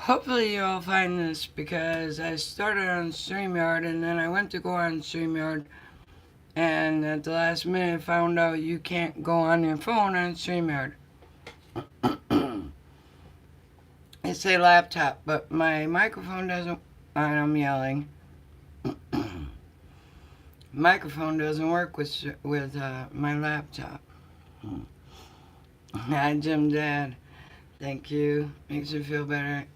Hopefully you all find this because I started on StreamYard and then I went to go on StreamYard and at the last minute found out you can't go on your phone on StreamYard. It's a laptop, but my microphone doesn't. I'm yelling. Microphone doesn't work with my laptop. Hi, Jim Dad. Thank you. Makes me feel better.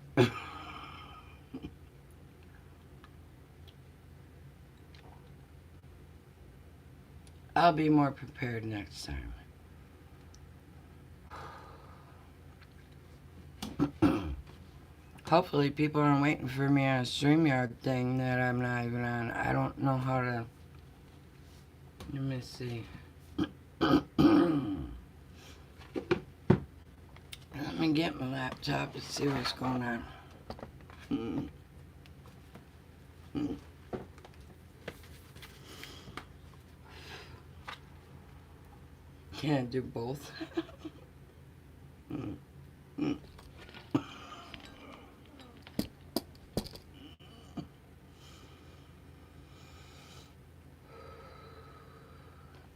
I'll be more prepared next time. Hopefully, people aren't waiting for me on a StreamYard thing that I'm not even on. I don't know how to. Let me see. Let me get my laptop and see what's going on. Can I do both?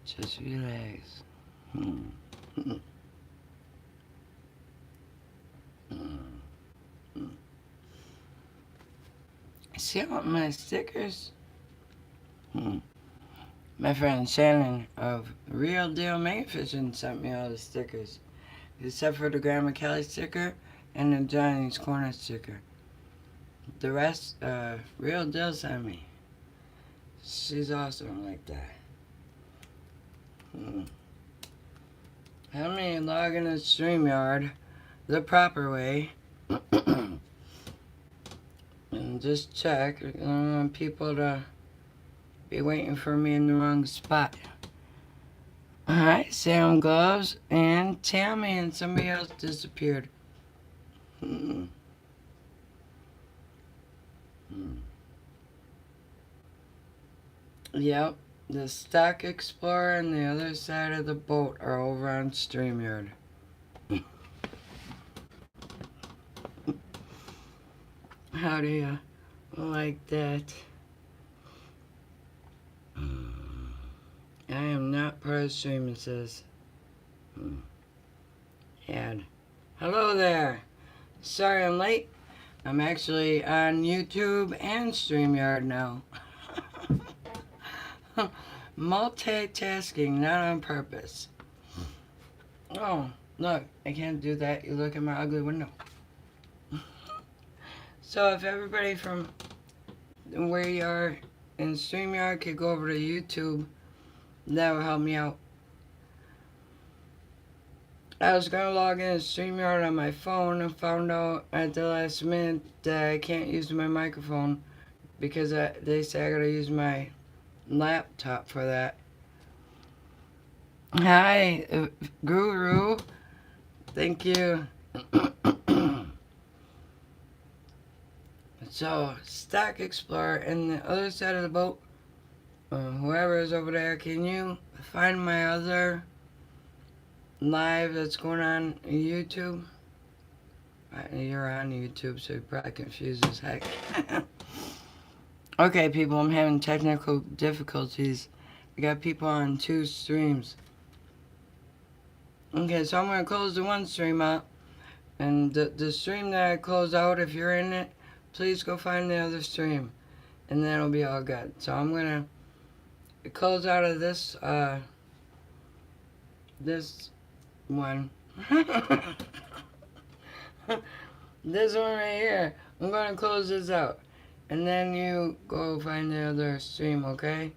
Just relax. See all my stickers? My friend Shannon of Real Deal Mayfishing sent me all the stickers. Except for the Grandma Kelly sticker and the Johnny's Corner sticker. The rest, Real Deal sent me. She's awesome like that. Help me log into StreamYard the proper way. And just check. I don't want people to be waiting for me in the wrong spot. Alright, Sam Gloves and Tammy and somebody else disappeared. Yep, the Stock Explorer and the other side of the boat are over on StreamYard. How do you like that? I am not part of stream, it says. And hello there. Sorry I'm late. I'm actually on YouTube and StreamYard now. Multitasking, not on purpose. Oh, look, I can't do that. You look at my ugly window. So if everybody from where you are in StreamYard could go over to YouTube, that would help me out. I was going to log in to StreamYard on my phone and found out at the last minute that I can't use my microphone because they say I gotta use my laptop for that. Hi, Guru. Thank you. So, Stock Explorer and the other side of the boat, whoever is over there, can you find my other live that's going on YouTube? You're on YouTube, so you're probably confused as heck. Okay, people, I'm having technical difficulties. I got people on 2 streams. Okay, so I'm going to close the one stream out. And the stream that I close out, if you're in it, please go find the other stream. And then it'll be all good. So I'm going to close out of this, this one. This one right here. I'm going to close this out. And then you go find the other stream, okay?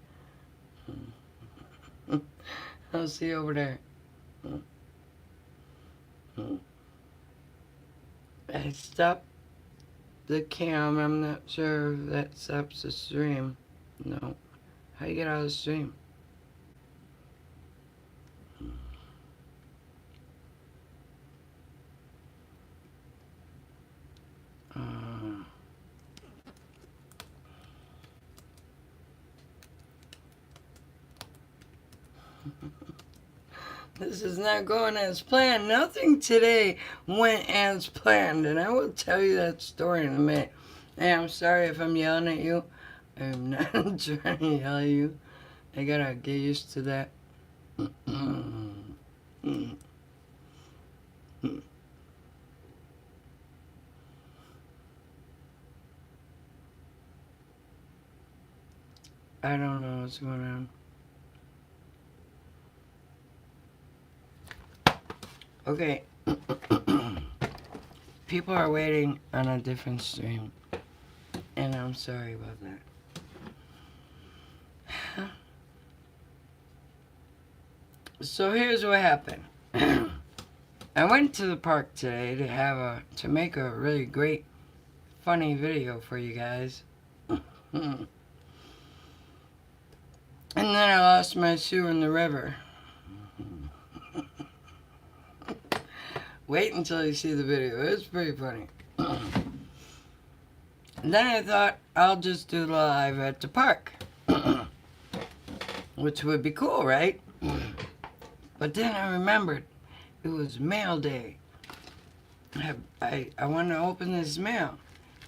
I'll see you over there. I stopped the cam. I'm not sure if that stops the stream. No. How do you get out of the stream? This is not going as planned. Nothing today went as planned, and I will tell you that story in a minute. Hey, I'm sorry if I'm yelling at you. I'm not trying to yell at you. I gotta get used to that. I don't know what's going on. Okay. People are waiting on a different stream. And I'm sorry about that. So here's what happened. I went to the park today to make a really great, funny video for you guys. And then I lost my shoe in the river. Wait until you see the video. It's pretty funny. And then I thought I'll just do the live at the park. Which would be cool, right? But then I remembered it was mail day. I wanted to open this mail.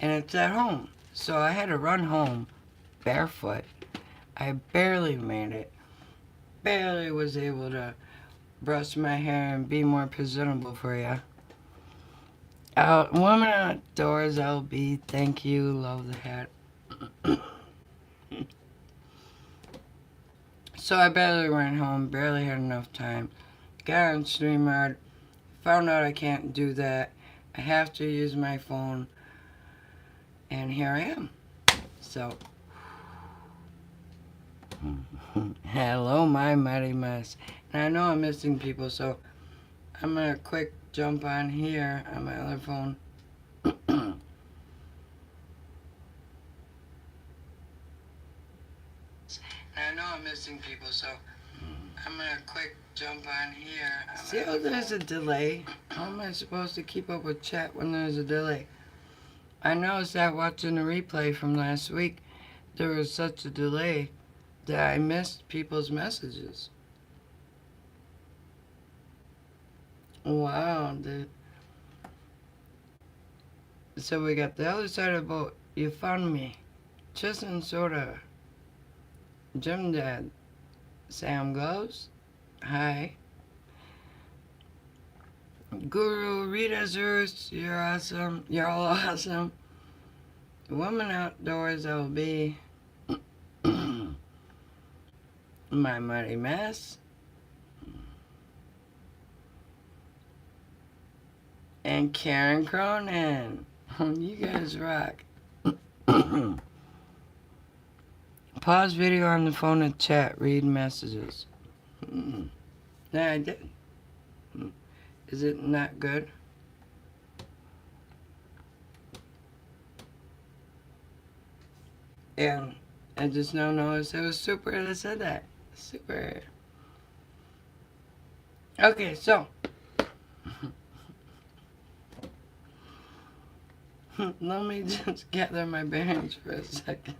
And it's at home. So I had to run home barefoot. I barely made it. Barely was able to brush my hair and be more presentable for you. Woman Outdoors LB, thank you, love the hat. So I barely went home, barely had enough time. Got on StreamYard, found out I can't do that. I have to use my phone, and here I am. So, hello, my mighty mess. And I know I'm missing people, so I'm gonna quick jump on here on my other phone. And I know I'm missing people, so I'm gonna quick jump on here. See how there's a delay? How am I supposed to keep up with chat when there's a delay? I noticed that watching the replay from last week, there was such a delay that I missed people's messages. Wow, so we got the other side of the boat. You found me. Tristan Soda. Jim Dad. Sam Gloves. Hi. Guru, Rita Zeus, you're awesome. You're all awesome. Woman Outdoors LB. My Mighty Mess. And Karen Cronin. You guys rock. Pause video on the phone and chat. Read messages. Yeah, I did. Is it not good? And I just now noticed it was super that said that. Super. Okay, so. Let me just gather my bearings for a second.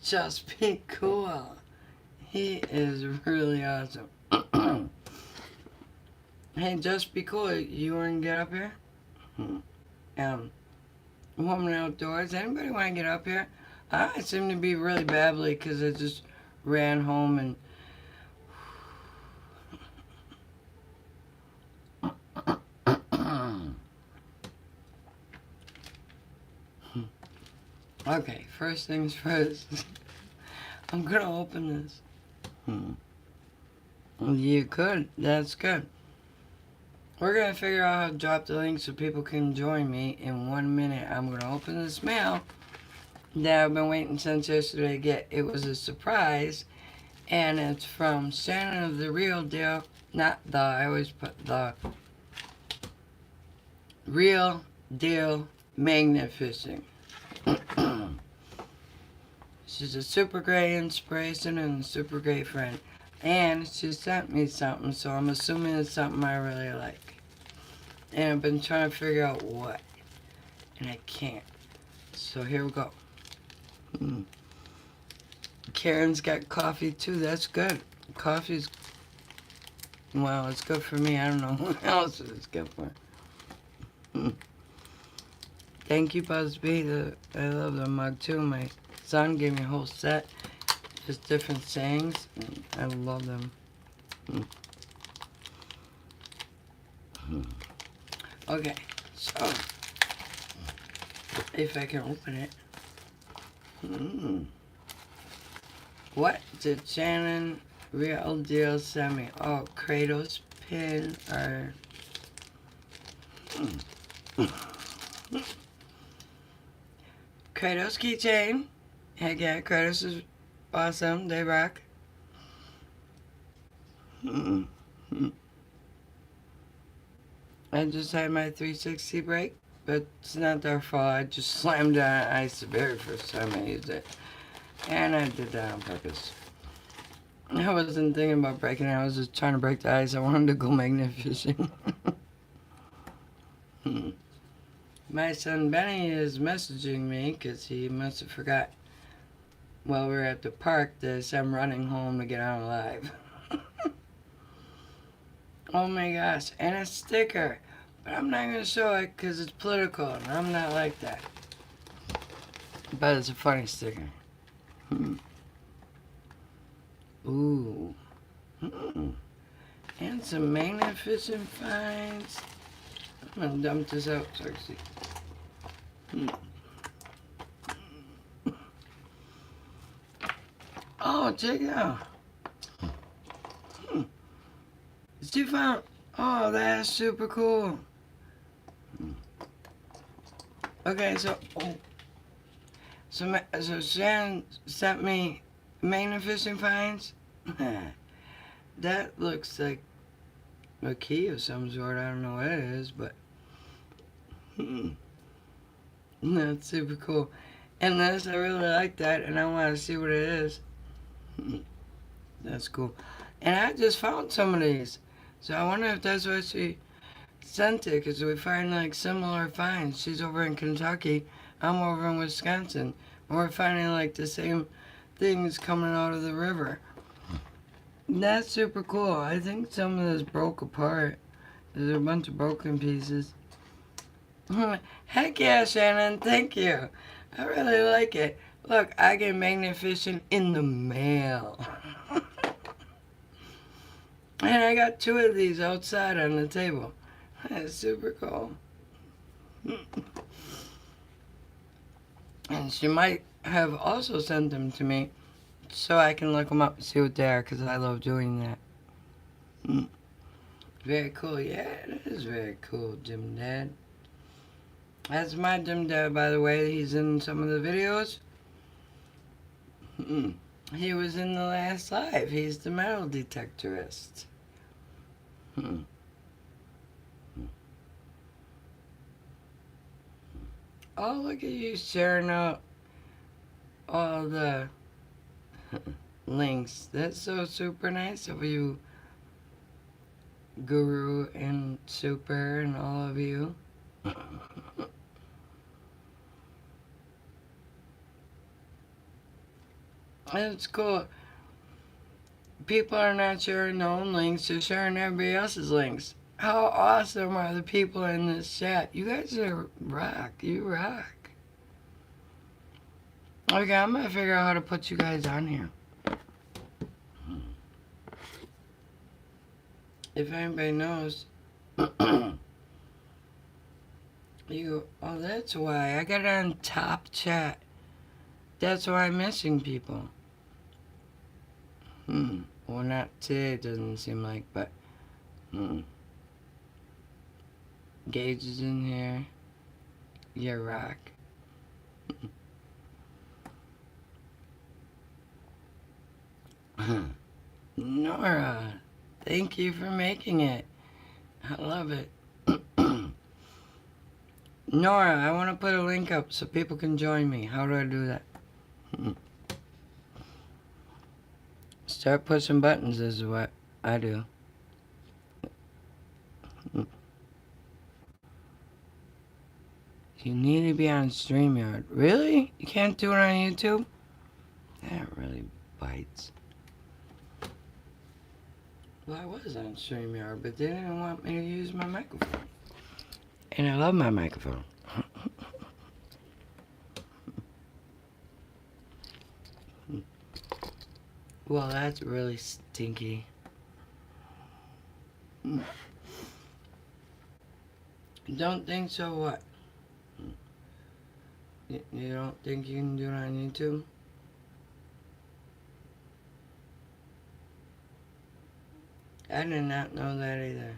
Just be cool. He is really awesome. Hey, just be cool. You want to get up here? Woman Outdoors. Anybody want to get up here? I seem to be really babbly because I just ran home and. Okay, first things first. I'm gonna open this. You could. That's good. We're gonna figure out how to drop the link so people can join me in 1 minute. I'm gonna open this mail that I've been waiting since yesterday to get. It was a surprise, and it's from Santa of the Real Deal. Not the, I always put the Real Deal Magnet Fishing. She's a super great inspiration and a super great friend. And she sent me something, so I'm assuming it's something I really like. And I've been trying to figure out what. And I can't. So here we go. Karen's got coffee too. That's good. Coffee's Well, it's good for me. I don't know who else it's good for. Thank you, Busby. I love the mug too. My son gave me a whole set, just different sayings. I love them. Okay, so if I can open it. What did Shannon Real Deal send me? Oh, Kratos pin or Kratos keychain. Heck yeah, Kratos is awesome. They rock. I just had my 360 break, but it's not their fault. I just slammed on ice the very first time I used it. And I did that on purpose. I wasn't thinking about breaking it. I was just trying to break the ice. I wanted to go magnet fishing. My son Benny is messaging me because he must have forgot while we were at the park that I'm running home to get on live. Oh my gosh, and a sticker. But I'm not going to show it because it's political and I'm not like that. But it's a funny sticker. Ooh. And some magnificent finds. I'm going to dump this out so I can see. Oh, check it out. She found. Oh, that's super cool. Okay, so Shannon sent me magnificent finds. That looks like a key of some sort. I don't know what it is, but that's super cool. And this, I really like that, and I want to see what it is. That's cool. And I just found some of these, so I wonder if that's why she sent it, because we find like similar finds. She's over in Kentucky, I'm over in Wisconsin, and we're finding like the same things coming out of the river. That's super cool. I think some of this broke apart. There's a bunch of broken pieces. Heck yeah, Shannon, thank you. I really like it. Look, I get magnificent in the mail. And I got 2 of these outside on the table. That's super cool. And she might have also sent them to me so I can look them up and see what they are, because I love doing that. Very cool. Yeah, it is very cool, Jim Dad. That's my Jim Dad, by the way. He's in some of the videos. He was in the last live. He's the metal detectorist. Oh, look at you sharing out all the links. That's so super nice of you, Guru and Super and all of you. It's cool. People are not sharing their own links, they're sharing everybody else's links. How awesome are the people in this chat? You guys are rock. You rock. Okay, I'm gonna figure out how to put you guys on here. If anybody knows. Oh, that's why. I got it on top chat. That's why I'm missing people. Well, not today, it doesn't seem like, but... Gage is in here. Yeah, rock. Nora, thank you for making it. I love it. Nora, I want to put a link up so people can join me. How do I do that? Start pushing buttons is what I do. You need to be on StreamYard. Really? You can't do it on YouTube? That really bites. Well, I was on StreamYard, but they didn't want me to use my microphone. And I love my microphone. Well, that's really stinky. Don't think so, what? You don't think you can do it on YouTube? I did not know that either.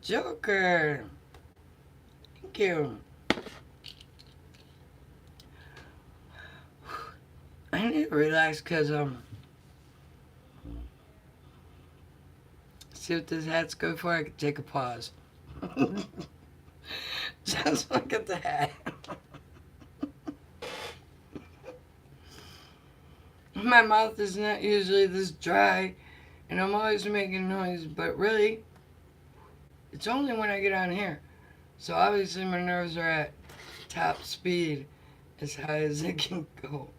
Joker! Thank you. I need to relax because, see what this hat's good for? I could take a pause. Just look at the hat. My mouth is not usually this dry, and I'm always making noise, but really, it's only when I get on here. So obviously my nerves are at top speed, as high as it can go.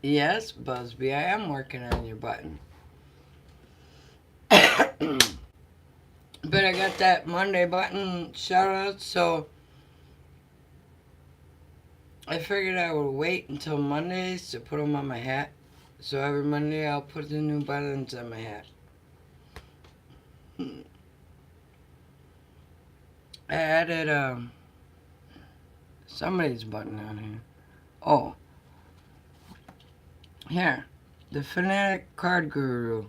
Yes, Busby, I am working on your button. But I got that Monday button shout out, so I figured I would wait until Mondays to put them on my hat. So every Monday I'll put the new buttons on my hat. I added somebody's button on here. Oh. Here. The Fanatic Card Guru.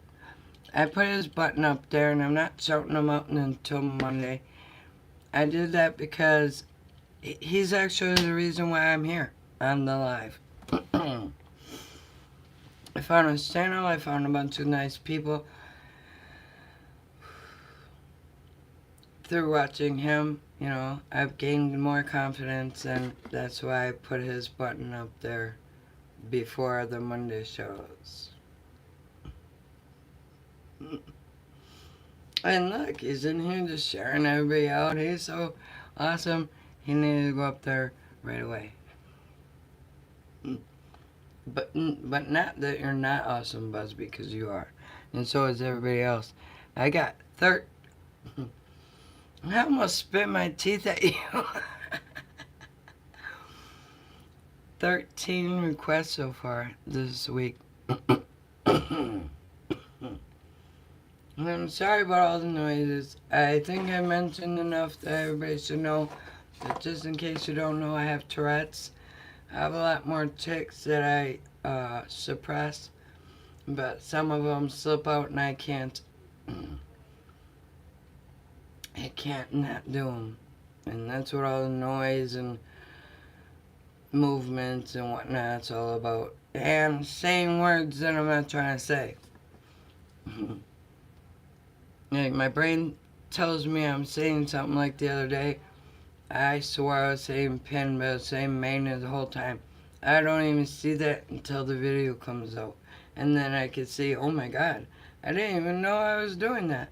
I put his button up there and I'm not shouting him out until Monday. I did that because he's actually the reason why I'm here on the live. I found his channel, I found a bunch of nice people through watching him. You know, I've gained more confidence, and that's why I put his button up there before the Monday shows. And look, he's in here just sharing everybody out. He's so awesome. He needed to go up there right away. But not that you're not awesome, Buzz, because you are. And so is everybody else. I got I almost spit my teeth at you. 13 requests so far this week. I'm sorry about all the noises. I think I mentioned enough that everybody should know that just in case you don't know, I have Tourette's. I have a lot more tics that I suppress, but some of them slip out and I can't not do them. And that's what all the noise and movements and whatnot's all about. And saying words that I'm not trying to say. Like my brain tells me I'm saying something, like the other day. I swore I was saying pin, but I was saying main the whole time. I don't even see that until the video comes out. And then I can see, oh my god, I didn't even know I was doing that.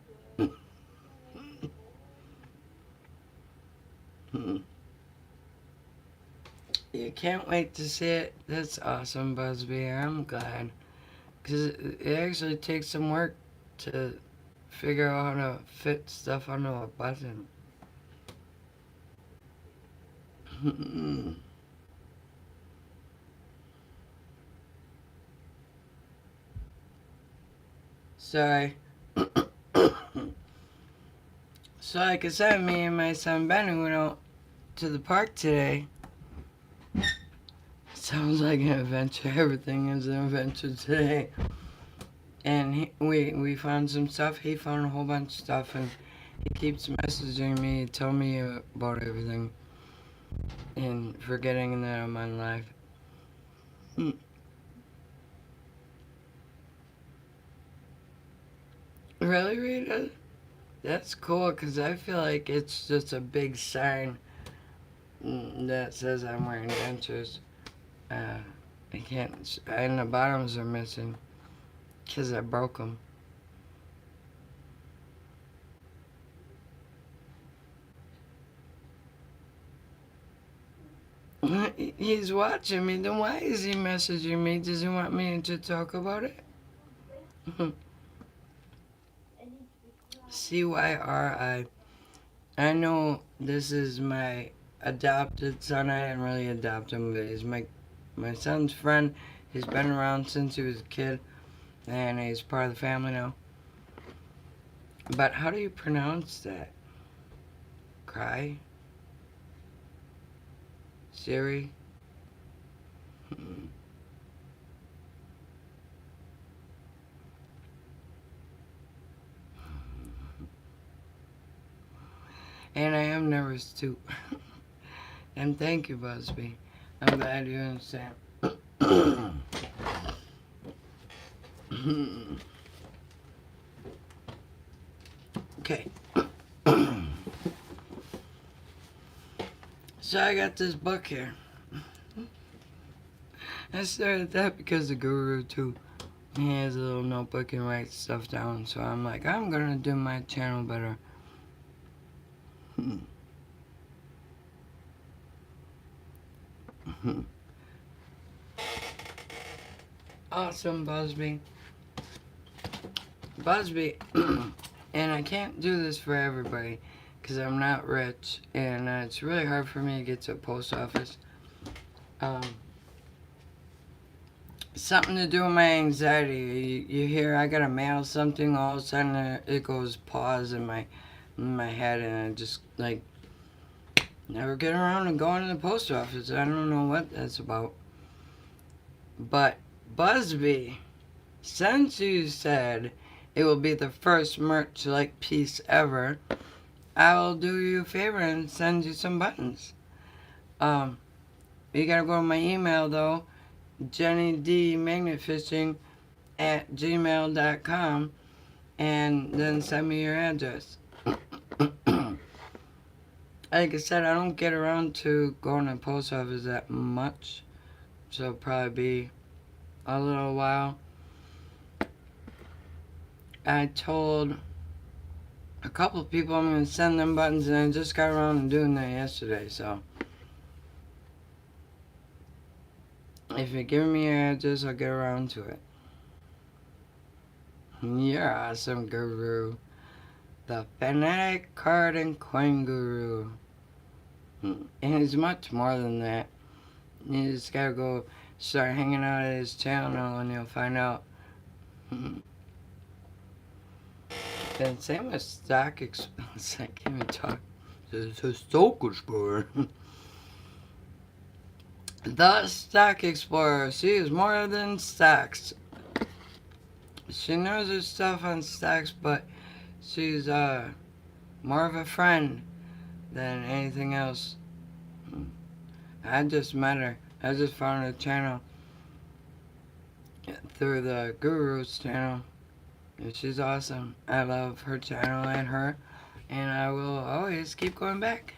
You can't wait to see it. That's awesome, Busby. I'm glad. Because it actually takes some work to figure out how to fit stuff onto a button. Sorry. So like I said, me and my son Benny went out to the park today. Sounds like an adventure. Everything is an adventure today. And we found some stuff. He found a whole bunch of stuff, and he keeps messaging me, telling me about everything, and forgetting that I'm on live. Really, Rita? That's cool, because I feel like it's just a big sign that says I'm wearing dentures. I can't, and the bottoms are missing, because I broke them. He's watching me. Then why is he messaging me? Does he want me to talk about it? CYRI. I know this is my adopted son. I didn't really adopt him, but he's my son's friend. He's been around since he was a kid, and he's part of the family now. But how do you pronounce that? Cry? Siri? And I am nervous too. And thank you, Busby. I'm glad you understand. Okay. So I got this book here. I started that because the Guru too. He has a little notebook and writes stuff down. So I'm like, I'm gonna do my channel better. Awesome, Busby. Busby, and I can't do this for everybody because I'm not rich and it's really hard for me to get to a post office. Something to do with my anxiety. You hear I gotta mail something, all of a sudden it goes pause in my head, and I just like never get around to going to the post office. I don't know what that's about. But Busby, since you said it will be the first merch-like piece ever, I will do you a favor and send you some buttons. You gotta go to my email though, jennydmagnetfishing@gmail.com, and then send me your address. Like I said, I don't get around to going to the post office that much, so it'll probably be a little while. I told a couple of people I'm going to send them buttons, and I just got around to doing that yesterday, so if you give me your address, I'll get around to it. You're awesome, Guru. The Fanatic Card and Coin Guru. And he's much more than that. You just gotta go start hanging out at his channel and you'll find out. And same with Stock Explorer. I can't even talk. It's a Stock Explorer. The Stock Explorer. She is more than stocks. She knows her stuff on stocks, but she's more of a friend than anything else. I just met her. I just found her channel through the Guru's channel. And she's awesome. I love her channel and her, and I will always keep going back.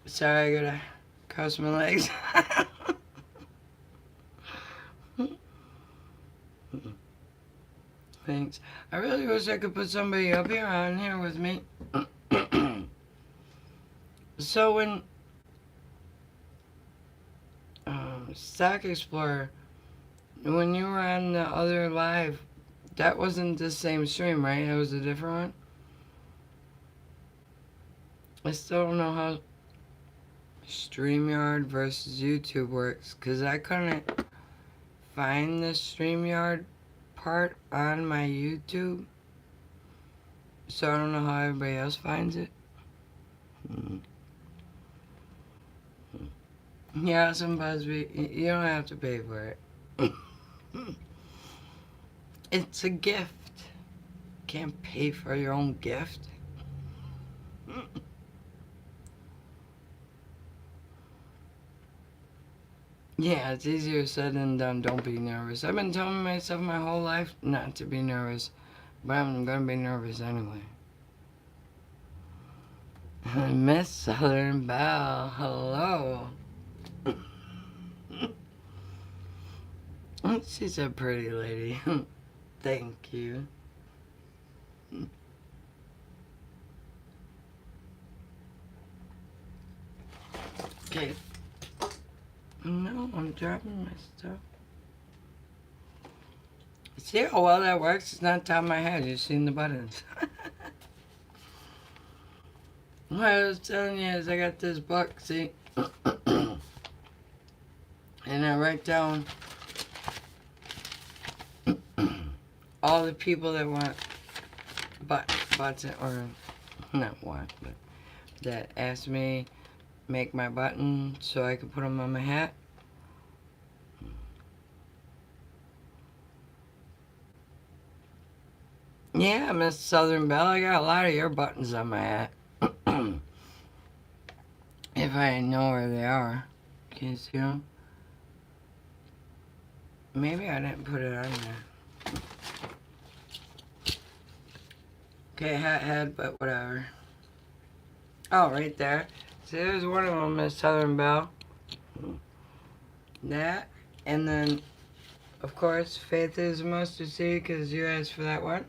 Sorry, I gotta cross my legs. Thanks. I really wish I could put somebody up here on here with me. So when Stock Explorer, when you were on the other live, that wasn't the same stream, right? It was a different one. I still don't know how StreamYard versus YouTube works, because I couldn't find the StreamYard part on my YouTube, so I don't know how everybody else finds it. Yeah, some Busby, you don't have to pay for it. It's a gift. Can't pay for your own gift. Yeah, it's easier said than done. Don't be nervous. I've been telling myself my whole life not to be nervous, but I'm gonna be nervous anyway. Miss Southern Belle, hello. She's a pretty lady. Thank you. Okay. No, I'm dropping my stuff. See how well that works? It's not top of my head. You've seen the buttons. What I was telling you is I got this book, see? And I write down all the people that want button, or not want, but that asked me make my button so I could put them on my hat. Yeah, Miss Southern Belle, I got a lot of your buttons on my hat. If I know where they are. Can you see them? Maybe I didn't put it on there. Okay, hat head, but whatever. Oh, right there. See, there's one of them, Miss Southern Belle. That, and then, of course, Faith is a mustard seed, because you asked for that one.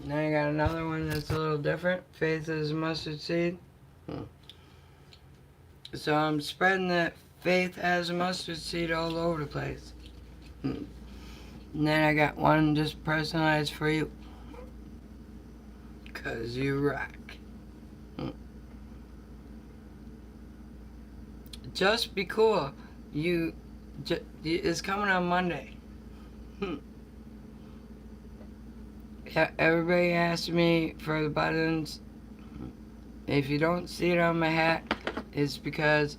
Now you got another one that's a little different. Faith is a mustard seed. So I'm spreading that Faith as a mustard seed all over the place. And then I got one just personalized for you. Cause you rock. Just be cool. It's coming on Monday. Yeah, everybody asks me for the buttons. If you don't see it on my hat, it's because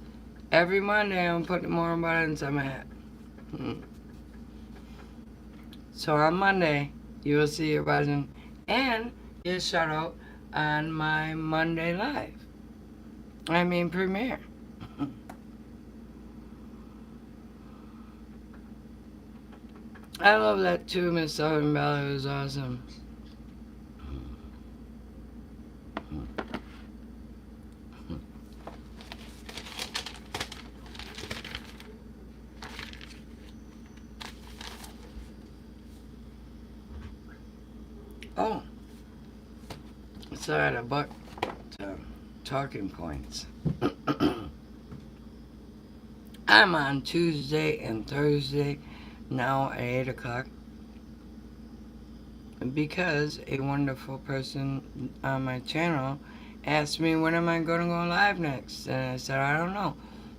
every Monday I'm putting more buttons on my hat. So on Monday, you will see your button and your shout out on my Monday live. I mean premiere. I love that too, Miss Southern Belle. It was awesome. Oh, so I had a book to talking points. I'm on Tuesday and Thursday now at 8 o'clock because a wonderful person on my channel asked me when am I going to go live next, and I said I don't know.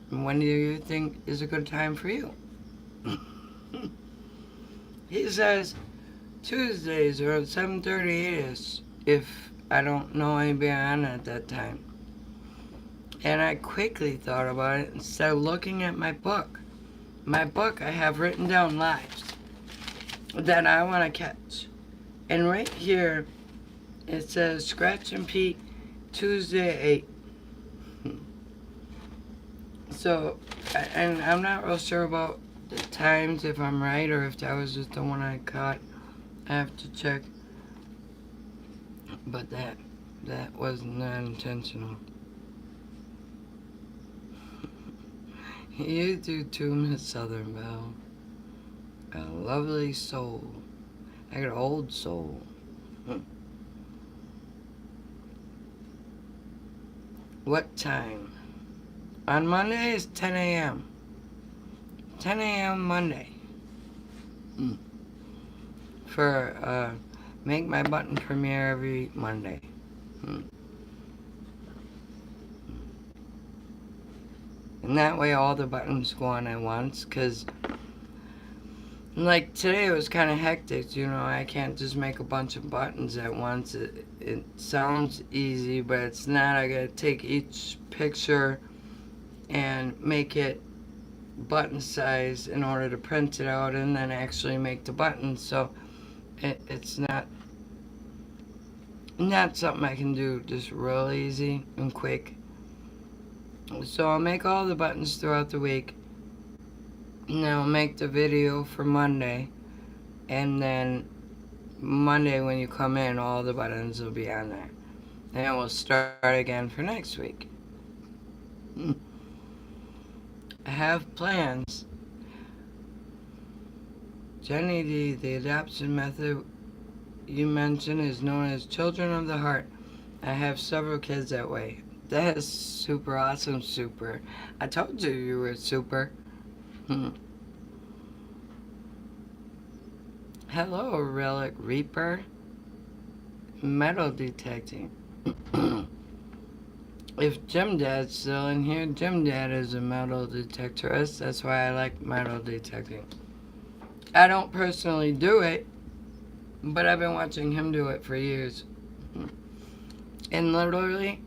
When do you think is a good time for you? He says Tuesdays around 7:38ish if I don't know anybody on at that time. And I quickly thought about it and started looking at my book. My book, I have written down lives that I want to catch. And right here, it says Scratch and Pete, Tuesday at 8. So, and I'm not real sure about the times, if I'm right, or if that was just the one I caught. I have to check. But that was not intentional. You do too, Miss Southern Belle. A lovely soul. I got an old soul. What time? On Monday is 10 a.m. 10 a.m. Monday. For make my button premiere every Monday. And that way all the buttons go on at once, because like today it was kind of hectic, you know. I can't just make a bunch of buttons at once. It sounds easy, but it's not. I gotta take each picture and make it button size in order to print it out and then actually make the buttons. So it's not something I can do just real easy and quick. So I'll make all the buttons throughout the week. And then I'll make the video for Monday. And then Monday when you come in, all the buttons will be on there. And we'll start again for next week. I have plans. Jenny, the adoption method you mentioned is known as Children of the Heart. I have several kids that way. That is super awesome, super. I told you you were super. Hmm. Hello, Relic Reaper. Metal detecting. If Jim Dad's still in here, Jim Dad is a metal detectorist. That's why I like metal detecting. I don't personally do it, but I've been watching him do it for years. And literally,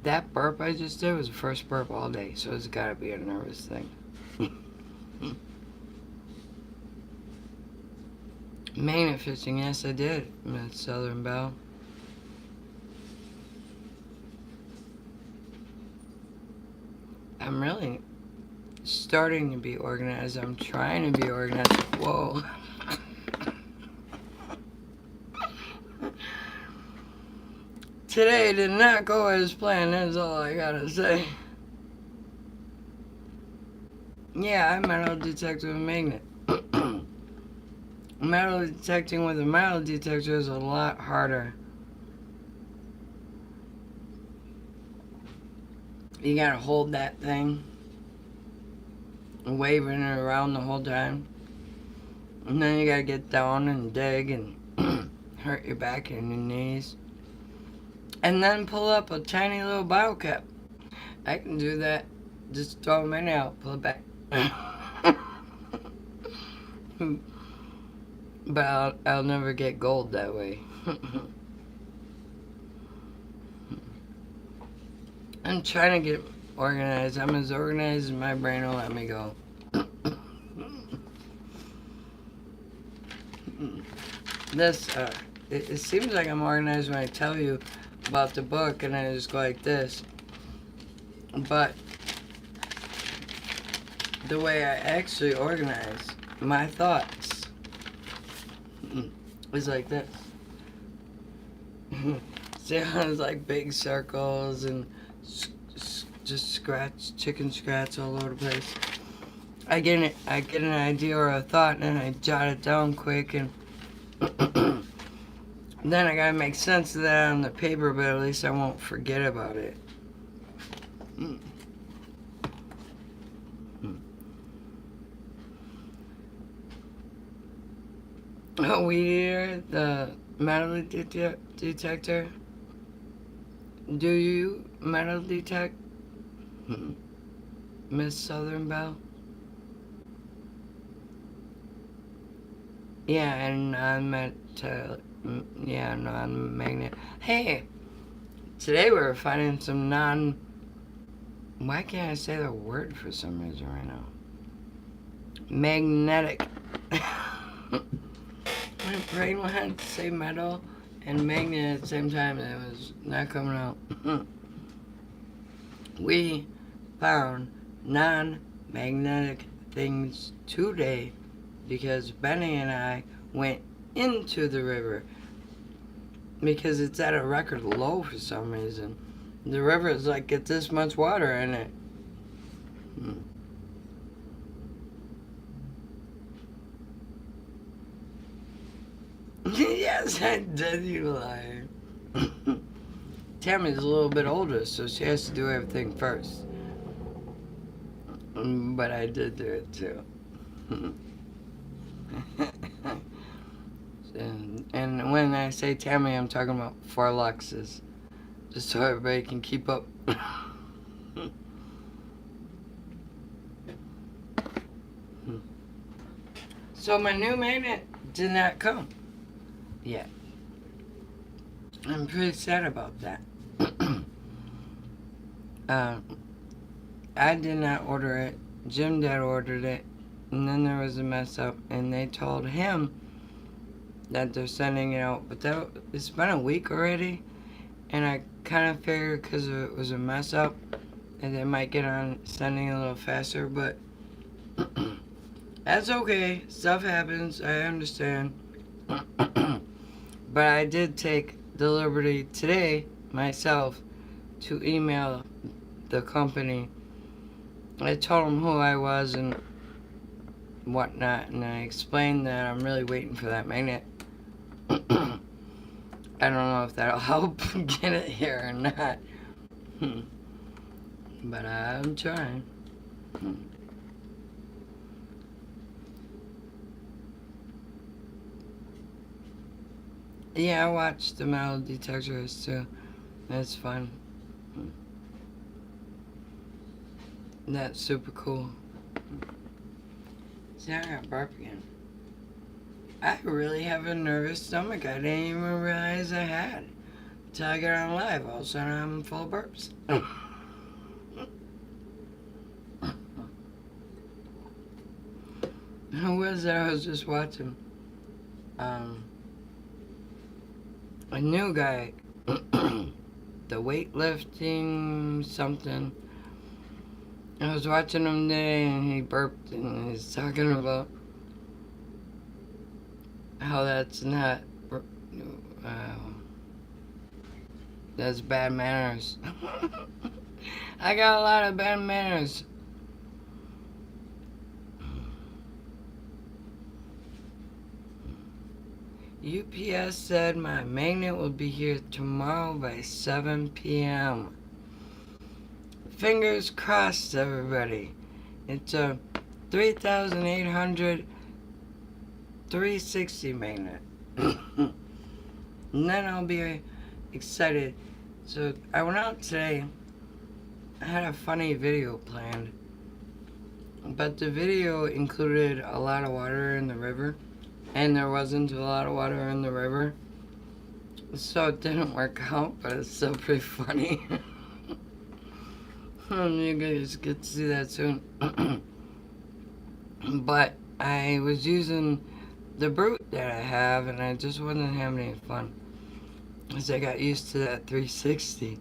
that burp I just did was the first burp all day, so it's gotta be a nervous thing. Magnet fishing, yes I did, Miss Southern Belle. I'm really starting to be organized. I'm trying to be organized. Whoa. Today did not go as planned, that's all I gotta say. Yeah, I metal detect with a magnet. Metal detecting with a metal detector is a lot harder. You gotta hold that thing, waving it around the whole time. And then you gotta get down and dig and hurt your back and your knees. And then pull up a tiny little bottle cap. I can do that. Just throw them in out, pull it back. But I'll never get gold that way. I'm trying to get organized. I'm as organized as my brain will let me go. This, it seems like I'm organized when I tell you about the book and I just go like this. But the way I actually organize my thoughts is like this. See how it's like big circles and just chicken scratch all over the place. I get an idea or a thought and then I jot it down quick and then I gotta make sense of that on the paper, but at least I won't forget about it. Oh, weed eater, the metal detector. Do you metal detect, Miss Southern Belle? Yeah, and non-metal, yeah, non-magnet. Hey, today we were finding some why can't I say the word for some reason right now? Magnetic. My brain wanted to say metal and magnet at the same time and it was not coming out. We found non-magnetic things today because Benny and I went into the river because it's at a record low for some reason. The river is like get this much water in it. Yes, I did, you liar. Tammy's a little bit older, so she has to do everything first. But I did do it too. And when I say Tammy, I'm talking about 4 Luxes. Just so everybody can keep up. So my new magnet did not come yet. I'm pretty sad about that. I did not order it. Jim Dad ordered it. And then there was a mess up. And they told him that they're sending it out. But it's been a week already. And I kind of figured because it was a mess up. And they might get on sending it a little faster. But that's okay. Stuff happens. I understand. But I did take the liberty today myself to email the company. I told them who I was and whatnot, and I explained that I'm really waiting for that magnet. I don't know if that'll help get it here or not. But I'm trying. Yeah, I watched the metal detectors too. That's fun. That's super cool. See, I got burp again. I really have a nervous stomach. I didn't even realize I had. Till I got on live. All of a sudden, I'm full of burps. Who was that? I was just watching. A new guy. The weightlifting something. I was watching him today and he burped and he's talking about how that's not. That's bad manners. I got a lot of bad manners. UPS said my magnet will be here tomorrow by 7 p.m. Fingers crossed, everybody. It's a 3,800 360 magnet. And then I'll be excited. So I went out today. I had a funny video planned. But the video included a lot of water in the river. And there wasn't a lot of water in the river. So it didn't work out, but it's still pretty funny. You guys get to see that soon. But I was using the Brute that I have, and I just wasn't having any fun. As I got used to that 360.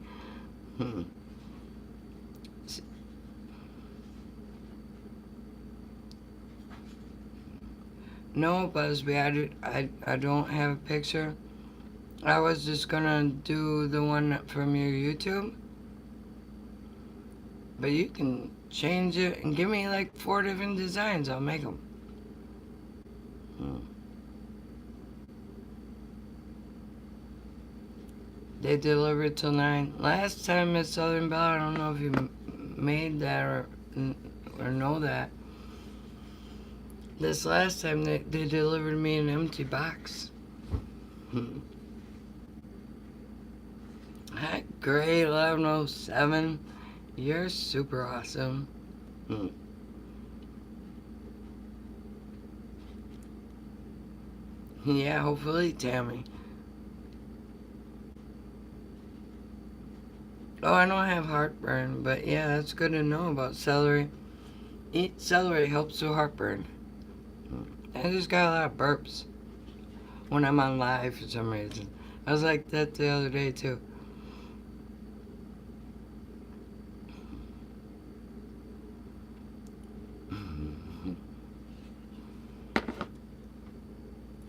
No, Busby, I don't have a picture. I was just gonna do the one from your YouTube. But you can change it and give me like 4 different designs. I'll make them. They delivered till 9. Last time at Southern Belle, I don't know if you made that or know that. This last time they delivered me an empty box. Hi, Gray 1107. You're super awesome. Yeah, hopefully, Tammy. Oh, I don't have heartburn, but yeah, that's good to know about celery. Eat celery helps with heartburn. I just got a lot of burps when I'm on live for some reason. I was like that the other day too.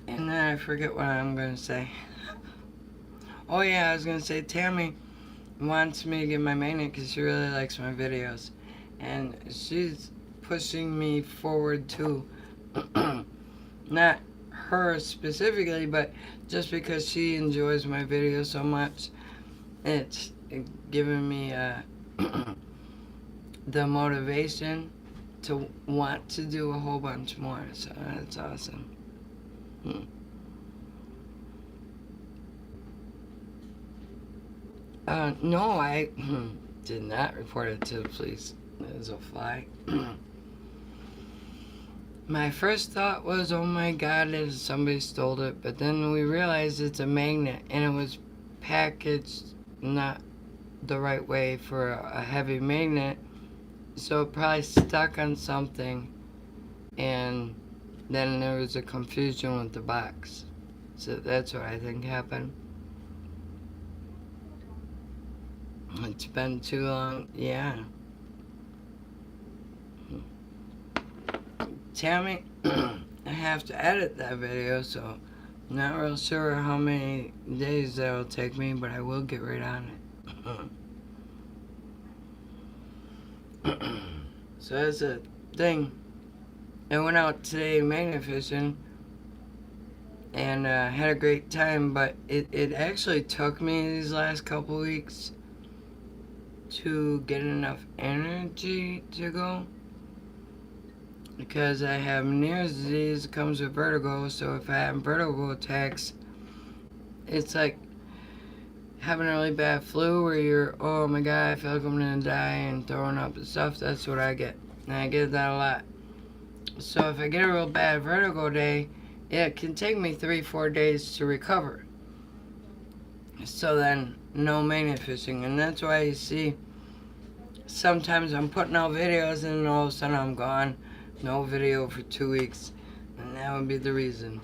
And then I forget what I'm going to say. Oh yeah, I was going to say Tammy wants me to get my magnet because she really likes my videos. And she's pushing me forward too. Not her specifically, but just because she enjoys my videos so much, it's giving me the motivation to want to do a whole bunch more. So that's awesome. No, I did not report it to the police. It was a fly. My first thought was, oh my god, somebody stole it. But then we realized it's a magnet and it was packaged not the right way for a heavy magnet. So it probably stuck on something and then there was a confusion with the box. So that's what I think happened. It's been too long, yeah. Tammy, I have to edit that video, so I'm not real sure how many days that'll take me, but I will get right on it. So that's a thing. I went out today magnet fishing and had a great time, but it actually took me these last couple weeks to get enough energy to go. Because I have Meniere's disease, it comes with vertigo, so if I have vertigo attacks, it's like having a really bad flu where you're, oh my god, I feel like I'm gonna die and throwing up and stuff. That's what I get. And I get that a lot. So if I get a real bad vertigo day, it can take me 3-4 days to recover. So then, no magnet fishing. And that's why you see sometimes I'm putting out videos and all of a sudden I'm gone. No video for 2 weeks. And that would be the reason.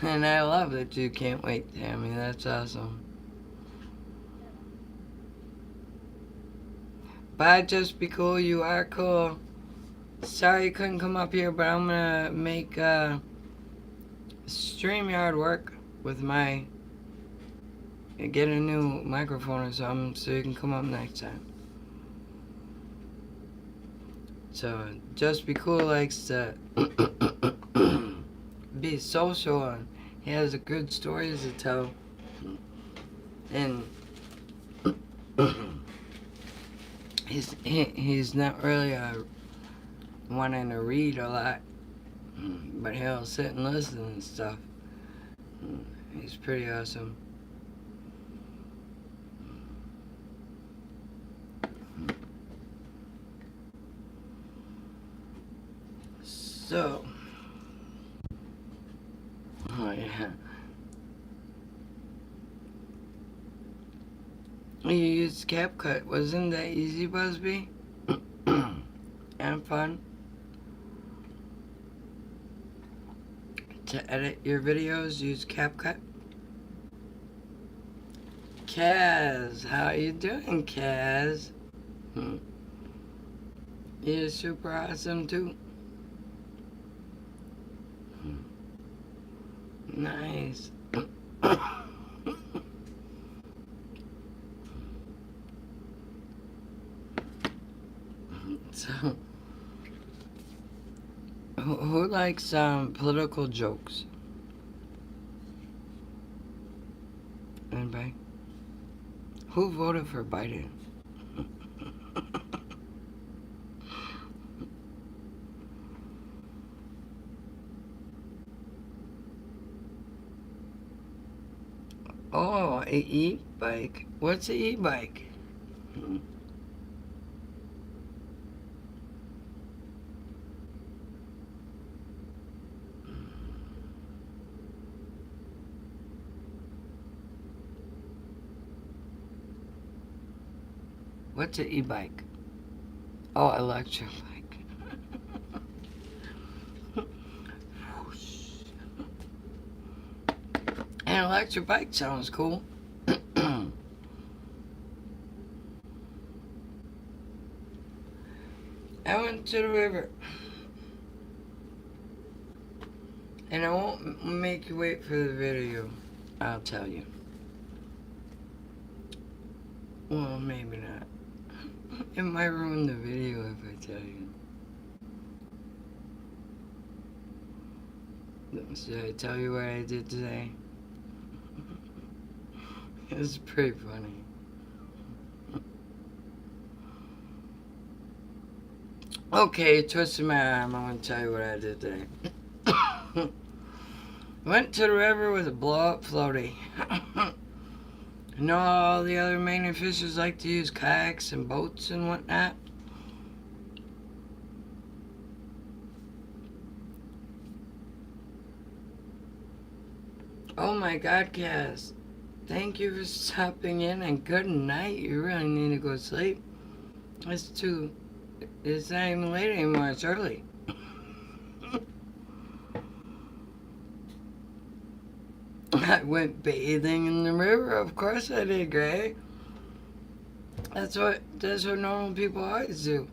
And I love that you can't wait, Tammy. That's awesome. Bye, Just Be Cool. You are cool. Sorry you couldn't come up here, but I'm gonna make StreamYard work with my... get a new microphone or something so you can come up next time. So, Just Be Cool likes to be social and he has a good stories to tell. And he's not really wanting to read a lot, but he'll sit and listen and stuff. He's pretty awesome. So, oh yeah. You used CapCut. Wasn't that easy, Busby? And fun? To edit your videos, use CapCut? Kaz, how you doing, Kaz? You're super awesome, too. Nice. So, who likes political jokes? Anybody? Who voted for Biden? Oh, an e-bike. What's an e-bike? What's an e-bike? Oh, electric bike. An electric bike sounds cool. I went to the river. And I won't make you wait for the video. I'll tell you. Well, maybe not. It might ruin the video if I tell you. Should I tell you what I did today? It's pretty funny. Okay, twisted my arm. I'm gonna tell you what I did today. Went to the river with a blow-up floaty. You know all the other magnet fishers like to use kayaks and boats and whatnot? Oh my god, Cass. Thank you for stopping in and good night. You really need to go to sleep. It's not even late anymore, it's early. I went bathing in the river, of course I did, Greg. That's what normal people always do.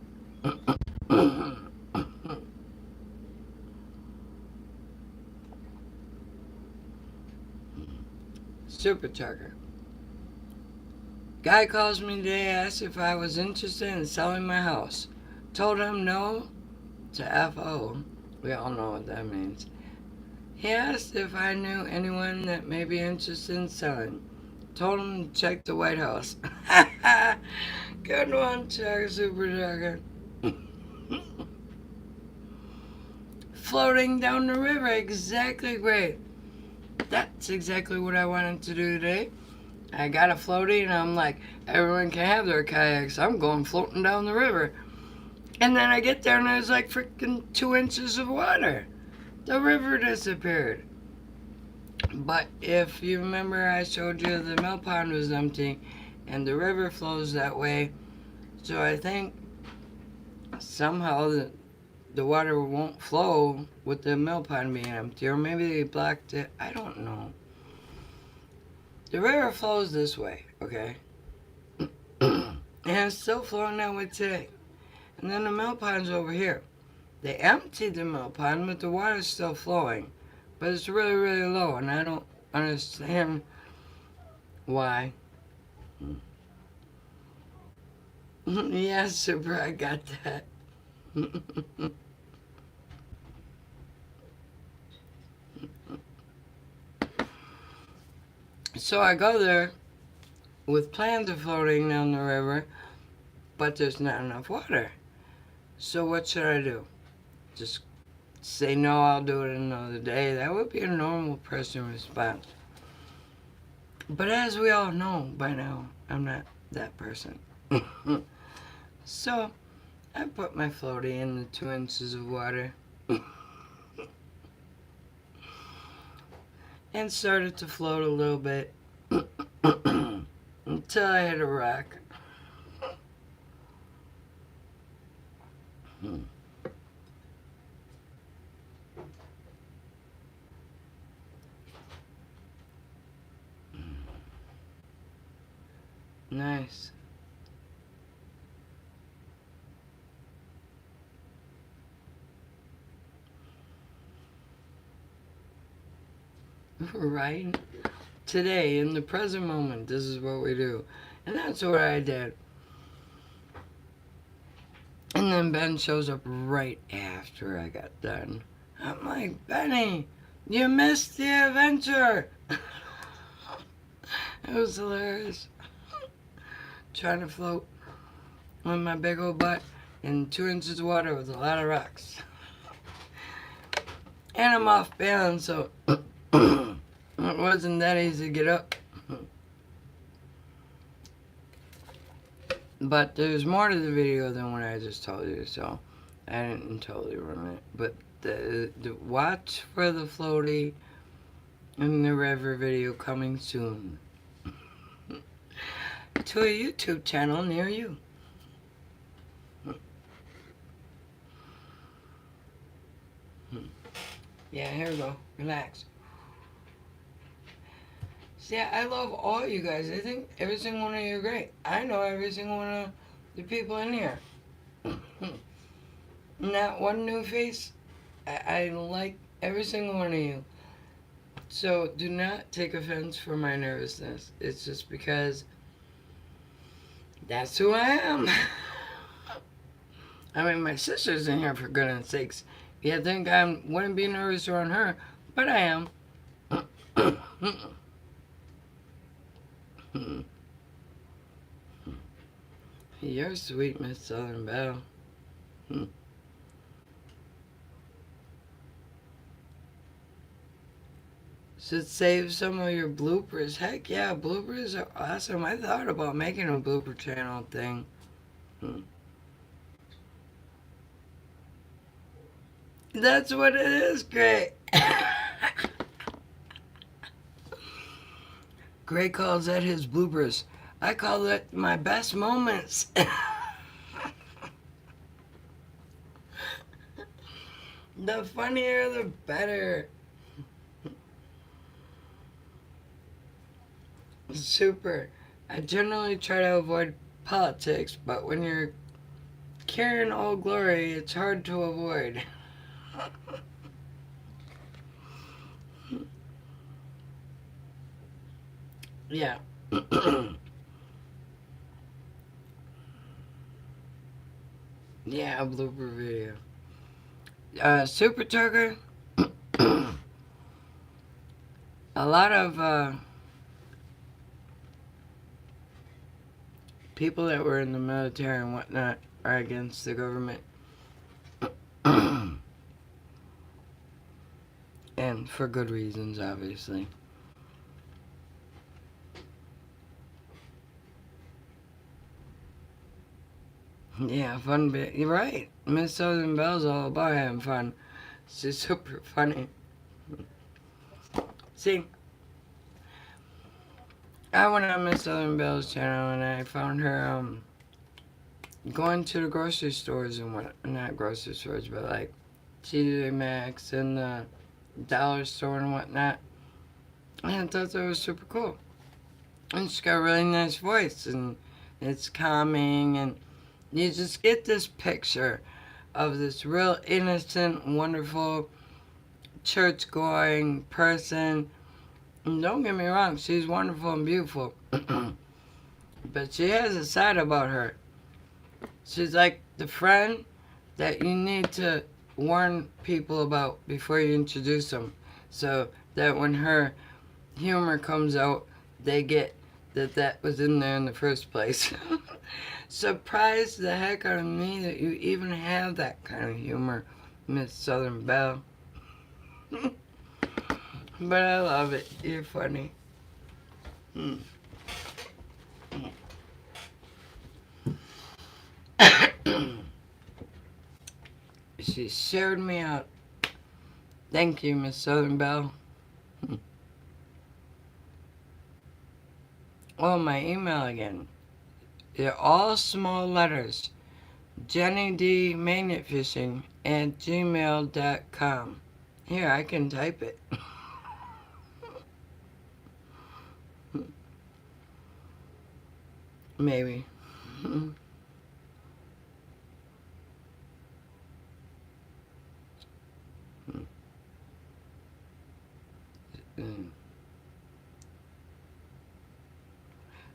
Supercharger. Guy calls me today, asked if I was interested in selling my house. Told him no to FO. We all know what that means. He asked if I knew anyone that may be interested in selling. Told him to check the White House. Good one, Chuck Super Trucker. Floating down the river, exactly great. That's exactly what I wanted to do today. I got a floaty and I'm like, everyone can have their kayaks. I'm going floating down the river. And then I get there and there's like freaking 2 inches of water. The river disappeared. But if you remember, I showed you the mill pond was empty and the river flows that way. So I think somehow the water won't flow with the mill pond being empty. Or maybe they blocked it. I don't know. The river flows this way, okay? And it's still flowing that way today. And then the mill pond's over here. They emptied the mill pond, but the water's still flowing. But it's really, really low, and I don't understand why. Yeah, super, I got that. So I go there with plans of floating down the river, but there's not enough water. So what should I do? Just say no, I'll do it another day. That would be a normal person response. But as we all know by now, I'm not that person. So I put my floaty in the 2 inches of water and started to float a little bit until I hit a rock. Nice. Right? Today, in the present moment, this is what we do. And that's what I did. And then Ben shows up right after I got done. I'm like, Benny, you missed the adventure. It was hilarious. Trying to float with my big old butt in 2 inches of water with a lot of rocks. And I'm off balance, so it wasn't that easy to get up. But there's more to the video than what I just told you, so I didn't totally ruin it. But the watch for the floaty in the river video coming soon to a YouTube channel near you. Yeah, here we go. Relax. See, I love all you guys. I think every single one of you are great. I know every single one of the people in here. Not one new face. I like every single one of you. So do not take offense for my nervousness. It's just because that's who I am. I mean, my sister's in here, for goodness sakes. You think I wouldn't be nervous around her, but I am. You're sweet, Miss Southern Belle. Should save some of your bloopers. Heck yeah, bloopers are awesome. I thought about making a blooper channel thing. That's what it is, great. Gray calls that his bloopers. I call it my best moments. The funnier, the better. Super. I generally try to avoid politics, but when you're carrying Old Glory, it's hard to avoid. Yeah. Yeah, a blooper video. Super Tucker, a lot of people that were in the military and whatnot are against the government. And for good reasons, obviously. Yeah, fun bit. You're right. Miss Southern Belle's all about having fun. She's super funny. See, I went on Miss Southern Belle's channel and I found her going to the grocery stores and what, not grocery stores, but like TJ Maxx and the dollar store and whatnot. And I thought that was super cool. And she's got a really nice voice and it's calming, and you just get this picture of this real innocent, wonderful, church-going person. And don't get me wrong, she's wonderful and beautiful. But she has a side about her. She's like the friend that you need to warn people about before you introduce them. So that when her humor comes out, they get that that was in there in the first place. Surprised the heck out of me that you even have that kind of humor, Miss Southern Belle. But I love it. You're funny. She shared me out. Thank you, Miss Southern Belle. Oh, my email again. They're all small letters. JennyDMagnetFishing@gmail.com. Here, I can type it. Maybe.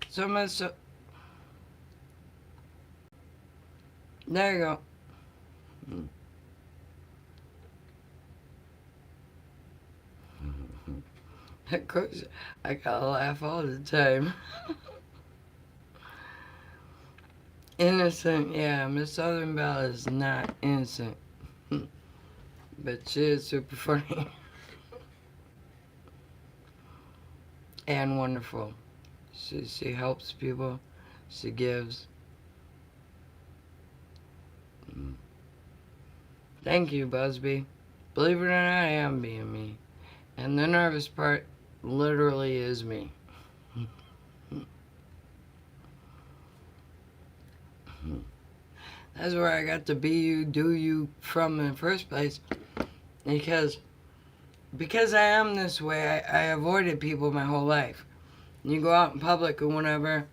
So much. There you go. Of course, I gotta laugh all the time. Innocent, yeah, Miss Southern Belle is not innocent. But she is super funny. And wonderful. She helps people. She gives. Thank you, Busby. Believe it or not, I am being me. And the nervous part literally is me. That's where I got the be you, do you from in the first place. Because I am this way, I avoided people my whole life. You go out in public or whatever,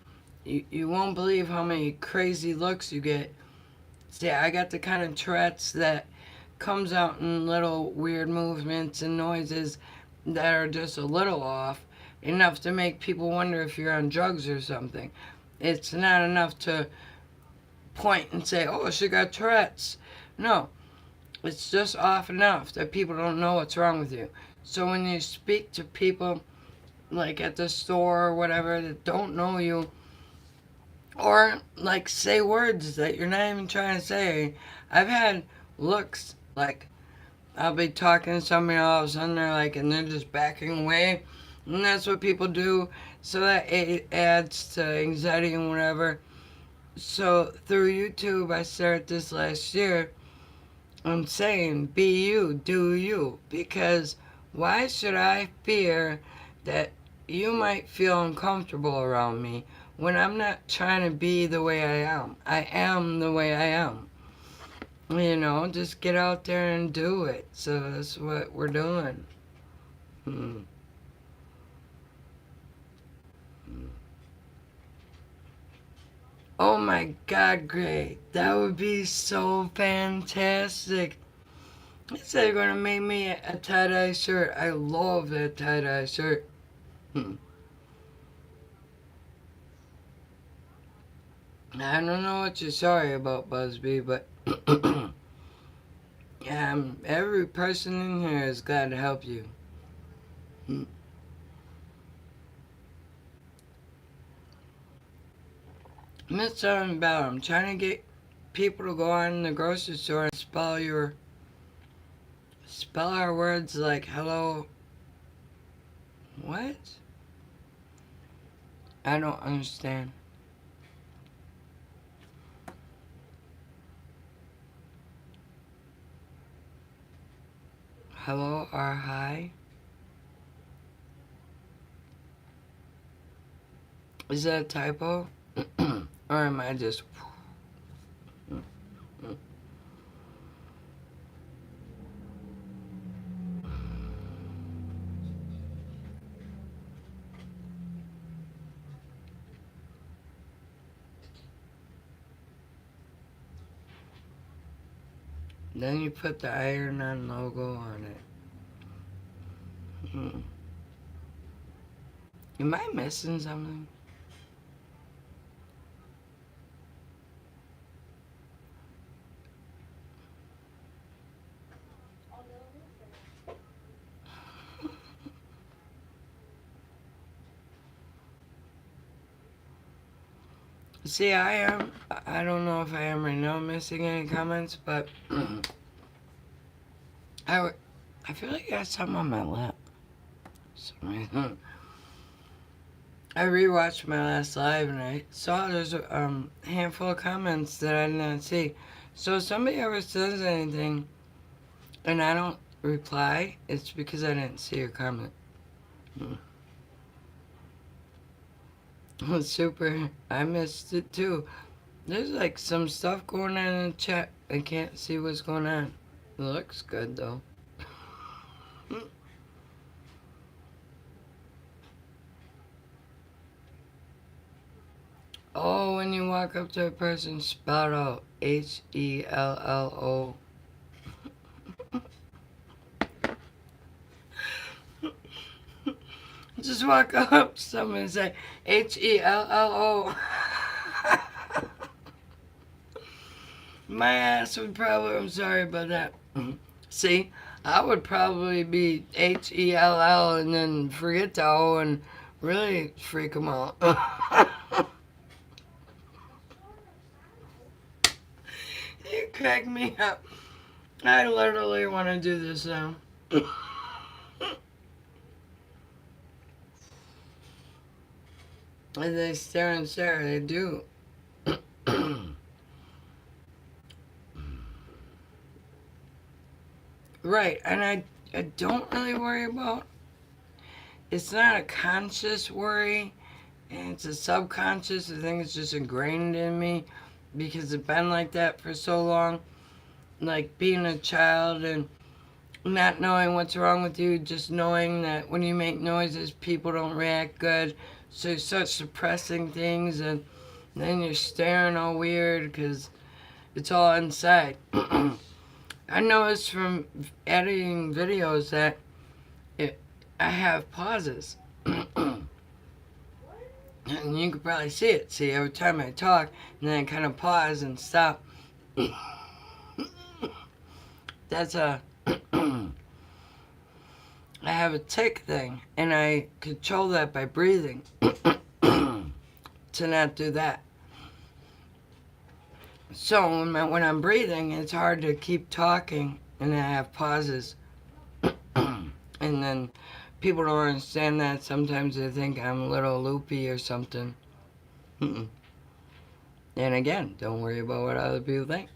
you won't believe how many crazy looks you get. See, I got the kind of Tourette's that comes out in little weird movements and noises that are just a little off, enough to make people wonder if you're on drugs or something. It's not enough to point and say, oh, she got Tourette's. No, it's just off enough that people don't know what's wrong with you. So when you speak to people, like at the store or whatever, that don't know you, or like say words that you're not even trying to say. I've had looks like I'll be talking to somebody, all of a sudden they're like, and they're just backing away. And that's what people do. So that adds to anxiety and whatever. So through YouTube, I started this last year. I'm saying, be you, do you. Because why should I fear that you might feel uncomfortable around me when I'm not trying to be the way I am? I am the way I am. You know, just get out there and do it. So that's what we're doing. Oh my God, great. That would be so fantastic. They said they're going to make me a tie-dye shirt. I love that tie-dye shirt. I don't know what you're sorry about, Busby, but every person in here is glad to help you. Miss Southern Belle, I'm trying to get people to go on the grocery store and spell our words like hello. What? I don't understand. Hello or hi? Is that a typo? Or am I just... Then you put the Iron On logo on it. Am I missing something? See, I don't know if I am right now missing any comments, but I feel like I got something on my lap. I rewatched my last live and I saw there's a handful of comments that I did not see. So if somebody ever says anything and I don't reply, it's because I didn't see your comment. Super. I missed it too. There's like some stuff going on in the chat. I can't see what's going on. It looks good though. Oh, when you walk up to a person, spout out Hello. Just walk up to someone and say Hello. My ass would probably, I'm sorry about that. See, I would probably be Hell and then forget the O and really freak them out. You crack me up. I literally want to do this now. And they stare and stare, they do. Right, and I don't really worry about, it's not a conscious worry, and it's a subconscious. I think it's just ingrained in me because it's been like that for so long. Like being a child and not knowing what's wrong with you, just knowing that when you make noises, people don't react good. So you start suppressing things and then you're staring all weird because it's all inside. I noticed from editing videos that I have pauses. And you can probably see it. See, every time I talk, and then I kind of pause and stop. That's a... I have a tick thing, and I control that by breathing. To not do that. So when I'm breathing, it's hard to keep talking, and I have pauses. And then people don't understand that. Sometimes they think I'm a little loopy or something. And again, don't worry about what other people think.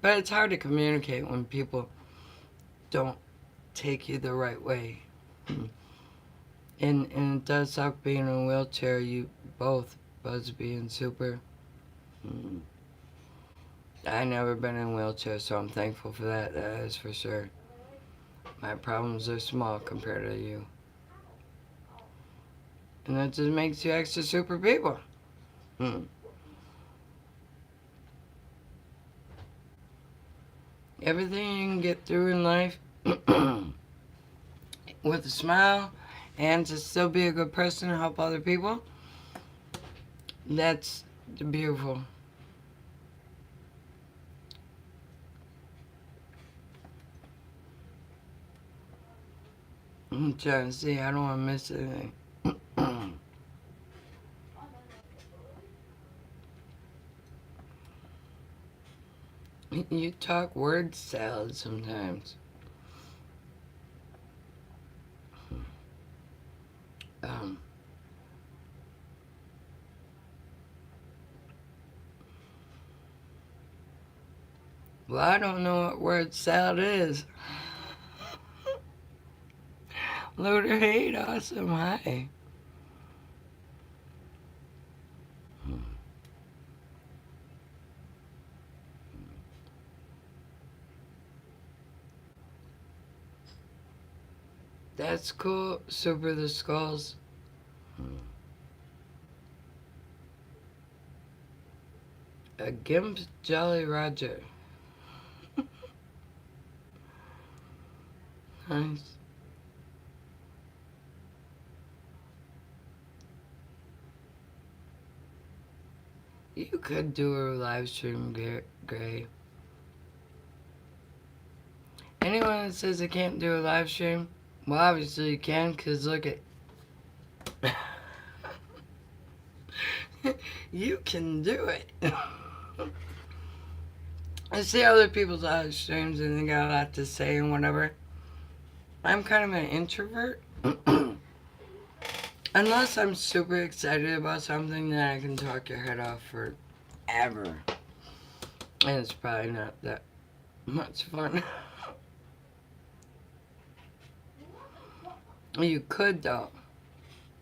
But it's hard to communicate when people don't take you the right way. And it does suck being in a wheelchair, you both, Busby and Super. I never been in a wheelchair, so I'm thankful for that, that is for sure. My problems are small compared to you. And that just makes you extra super people. Everything you can get through in life with a smile and to still be a good person and help other people, that's beautiful. I'm trying to see, I don't want to miss anything. You talk word salad sometimes. Um, well, I don't know what word salad is. Loader hate, awesome, hi. That's cool, Super the Skulls. A Gimp Jolly Roger. Nice. You could do a live stream, Gray. Anyone that says they can't do a live stream, well, obviously you can, because look at. You can do it. I see other people's live streams and they got a lot to say and whatever. I'm kind of an introvert. Unless I'm super excited about something, then I can talk your head off forever. And it's probably not that much fun. You could though.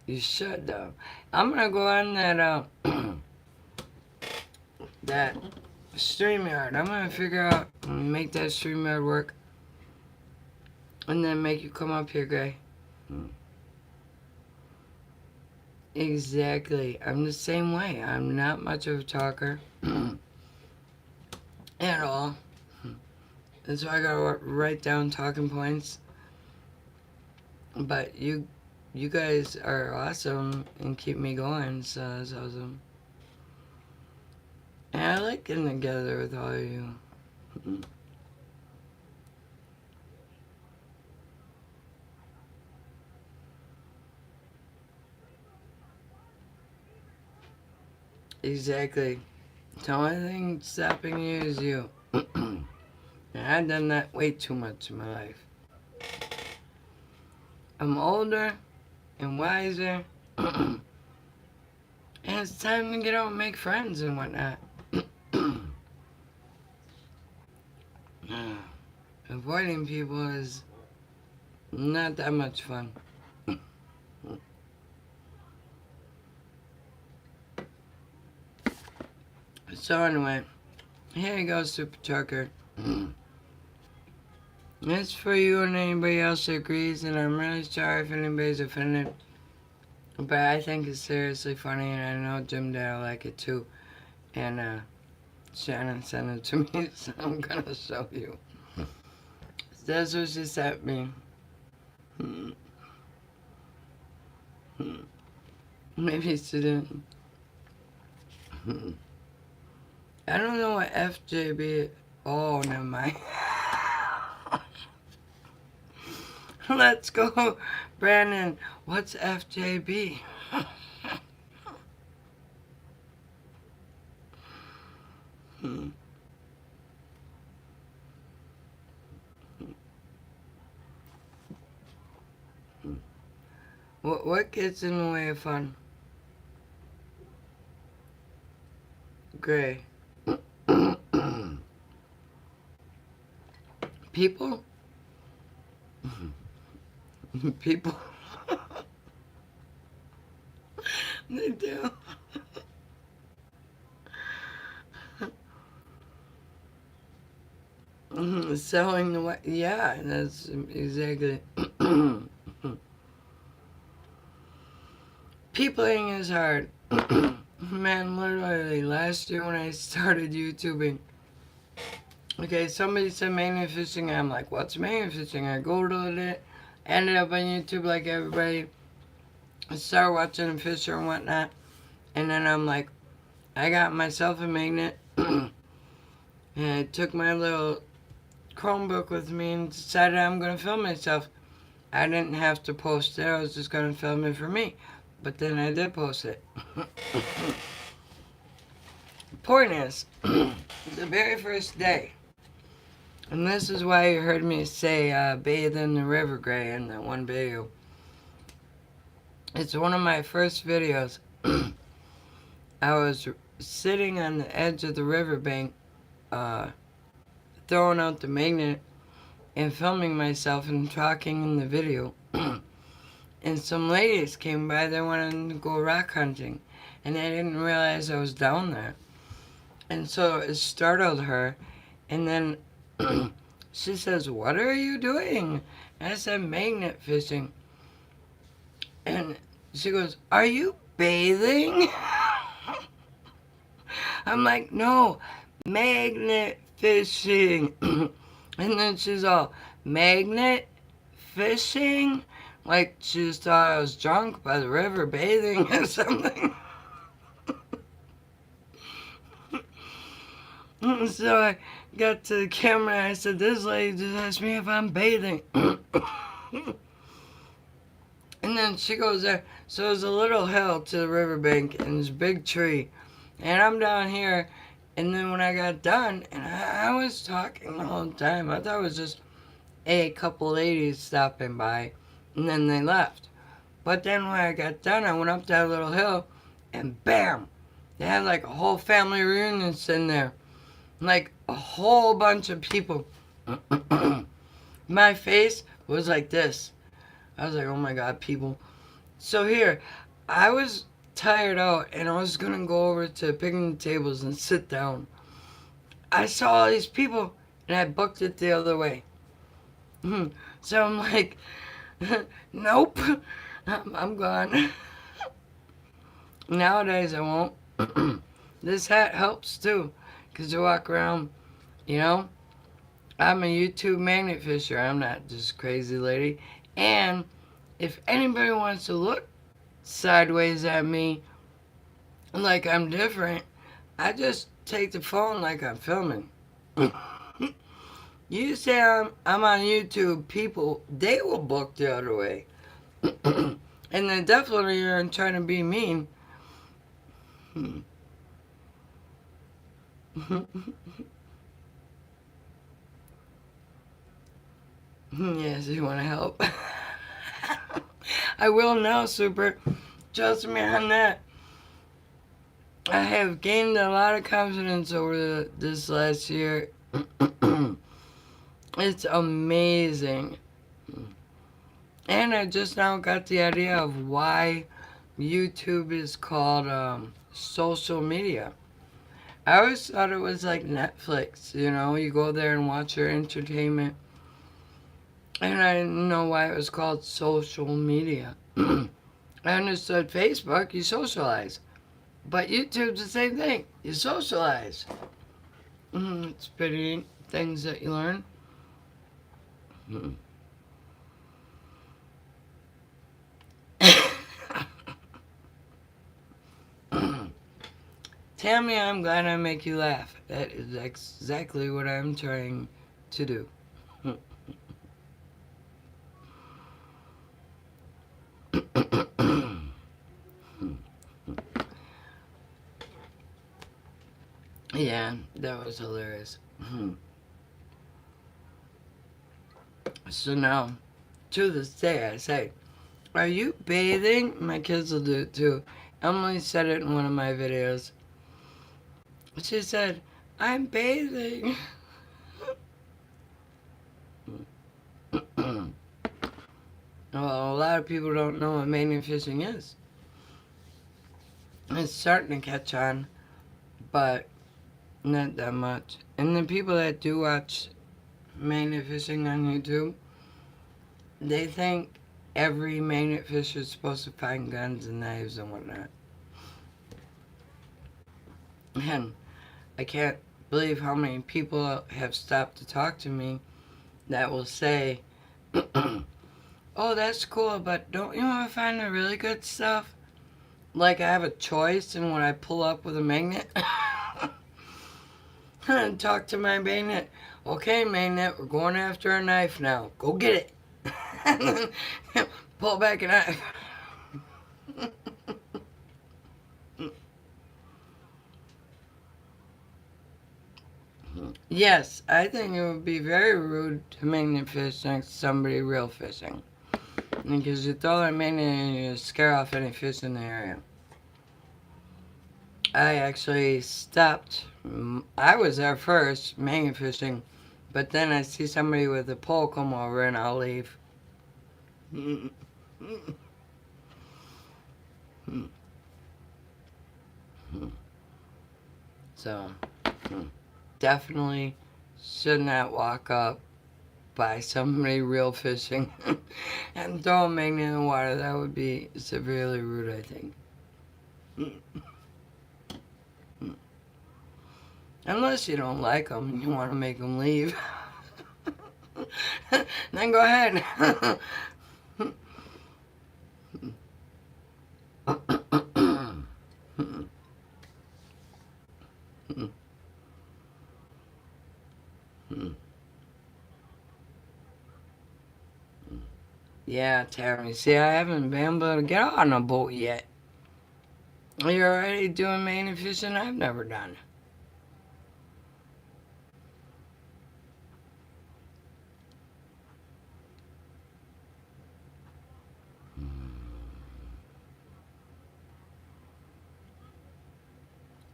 You should though. I'm gonna go on that that StreamYard. I'm gonna figure out make that StreamYard work, and then make you come up here, Gray. Exactly. I'm the same way. I'm not much of a talker at all. That's why I gotta write down talking points. But you guys are awesome and keep me going, so that's awesome. And I like getting together with all of you. Exactly. The only thing stopping you is you. And I've done that way too much in my life. I'm older and wiser. And it's time to get out and make friends and whatnot. Avoiding people is not that much fun. So anyway, here you go, Super Trucker. It's for you and anybody else that agrees, and I'm really sorry if anybody's offended. But I think it's seriously funny, and I know Jim Dale like it too. And Shannon sent it to me, so I'm gonna show you. That's what she sent me. Maybe she didn't. I don't know what FJB is. Oh, never mind. Let's go, Brandon. What's FJB? What gets in the way of fun? Gray. People? People? They do. Selling the way. Yeah, that's exactly. Peopling is hard. Man, literally, last year when I started YouTubing, okay, somebody said magnet fishing. I'm like, what's magnet fishing? I Googled it, ended up on YouTube like everybody. I started watching Fisher and whatnot, and then I'm like, I got myself a magnet, and I took my little Chromebook with me and decided I'm going to film myself. I didn't have to post it, I was just going to film it for me. But then I did post it. Point is, the very first day, And this is why you heard me say bathe in the river gray in that one video. It's one of my first videos. I was sitting on the edge of the riverbank, throwing out the magnet and filming myself and talking in the video. And some ladies came by, they wanted to go rock hunting. And they didn't realize I was down there. And so it startled her. And then she says, "What are you doing?" And I said, "Magnet fishing." And she goes, "Are you bathing?" I'm like, "No, magnet fishing." And then she's all, "Magnet fishing?" Like she just thought I was drunk by the river bathing or something. So I got to the camera and I said, "This lady just asked me if I'm bathing." And then she goes there. So there's a little hill to the riverbank and this big tree. And I'm down here. And then when I got done, and I was talking the whole time. I thought it was just a couple ladies stopping by. And then they left. But then when I got done, I went up that little hill. And bam! They had like a whole family reunion sitting there. Like a whole bunch of people. My face was like this. I was like, "Oh my God, people." So here, I was tired out and I was gonna go over to picnic tables and sit down. I saw all these people and I booked it the other way. So I'm like, "Nope, I'm gone." Nowadays I won't. This hat helps too, because you walk around, you know. I'm a YouTube magnet fisher. I'm not just crazy lady. And if anybody wants to look sideways at me like I'm different, I just take the phone like I'm filming. You say I'm on YouTube, people, they will book the other way. And they definitely aren't trying to be mean. Yes, you want to help? I will now, Super. Trust me on that. I have gained a lot of confidence over this last year. It's amazing. And I just now got the idea of why YouTube is called social media. I always thought it was like Netflix, you know, you go there and watch your entertainment. And I didn't know why it was called social media. I understood Facebook, you socialize. But YouTube's the same thing, you socialize. It's pretty neat things that you learn. Tammy, I'm glad I make you laugh. That is exactly what I'm trying to do. Yeah, that was hilarious. So now, to this day, I say, "Are you bathing?" My kids will do it too. Emily said it in one of my videos. She said, "I'm bathing." Well, a lot of people don't know what magnet fishing is. It's starting to catch on, but not that much. And the people that do watch magnet fishing on YouTube, they think every magnet fisher is supposed to find guns and knives and whatnot. And I can't believe how many people have stopped to talk to me that will say, "Oh, that's cool, but don't you want to find the really good stuff?" Like I have a choice in what I pull up with a magnet. And talk to my magnet. "Okay, magnet, we're going after a knife now. Go get it." And then pull back a knife. Yes, I think it would be very rude to magnet fish next to somebody real fishing. Because you throw that magnet and you scare off any fish in the area. I actually stopped. I was there first, magnet fishing, but then I see somebody with a pole come over and I'll leave. So, definitely should not walk up by somebody real fishing and throw a magnet in the water. That would be severely rude, I think. Unless you don't like them and you want to make them leave. Then go ahead. Yeah, Tammy. See, I haven't been able to get on a boat yet. You're already doing magnet fishing? I've never done.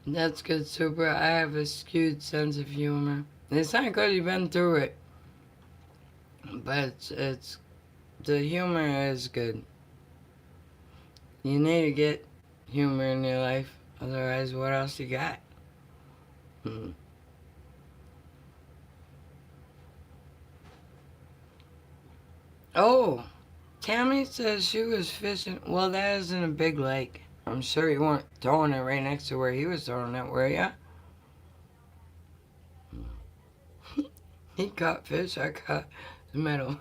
That's good, Super. I have a skewed sense of humor. It's not because you've been through it, but it's the humor is good. You need to get humor in your life, otherwise, what else you got? Hmm. Oh, Tammy says she was fishing. Well, that is in a big lake. I'm sure you weren't throwing it right next to where he was throwing it, were you? He caught fish, I caught the metal.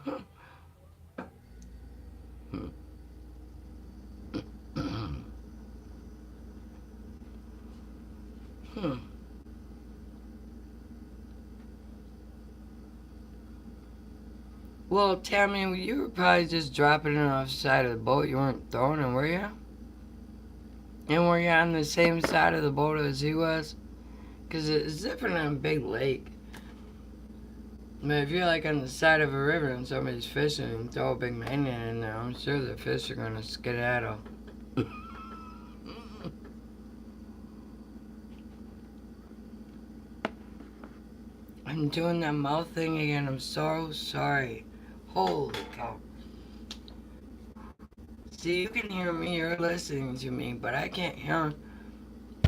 Hmm. Well, Tammy, you were probably just dropping it off the side of the boat. You weren't throwing it, were you? And were you on the same side of the boat as he was? Because it's different on a big lake. But if you're like on the side of a river and somebody's fishing and throw a big magnet in there, I'm sure the fish are going to skedaddle. I'm doing that mouth thing again. I'm so sorry. Holy cow. See, you can hear me. You're listening to me, but I can't hear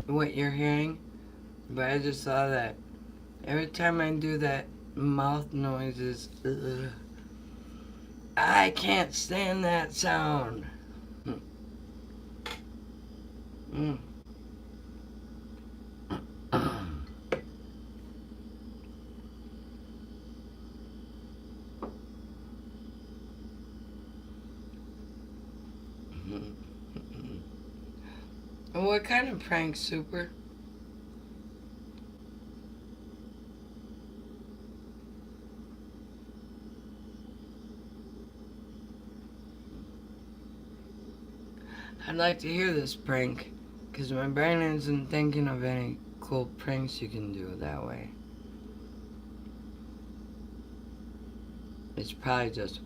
what you're hearing. But I just saw that. Every time I do that mouth noises, ugh, I can't stand that sound. Mm. What kind of prank, Super? I'd like to hear this prank, because my brain isn't thinking of any cool pranks you can do that way. It's probably just...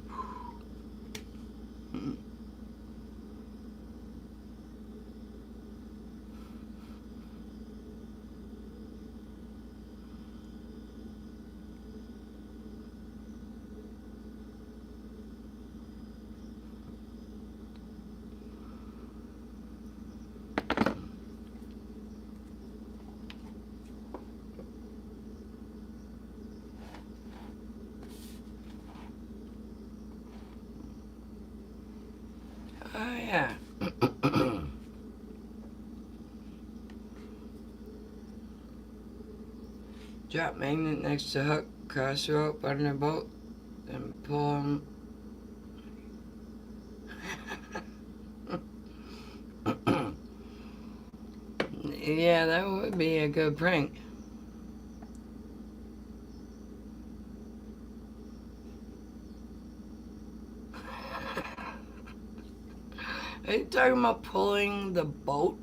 Oh, yeah. Drop magnet next to hook, cross rope under boat, and pull them. Yeah, that would be a good prank. Are you talking about pulling the boat?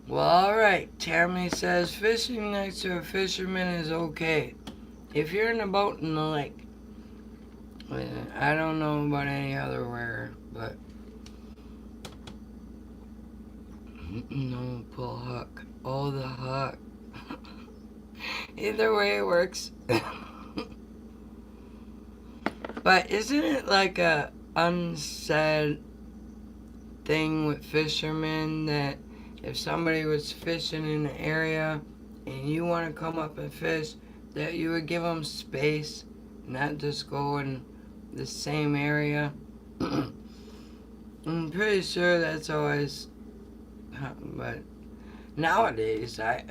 Well, alright. Tammy says fishing next to a fisherman is okay. If you're in a boat in the lake. I don't know about any other where, but no pull hook. Oh, the hook. Either way, it works. But isn't it like a unsaid thing with fishermen that if somebody was fishing in an area and you want to come up and fish, that you would give them space, not just go in the same area? I'm pretty sure that's always, but nowadays, a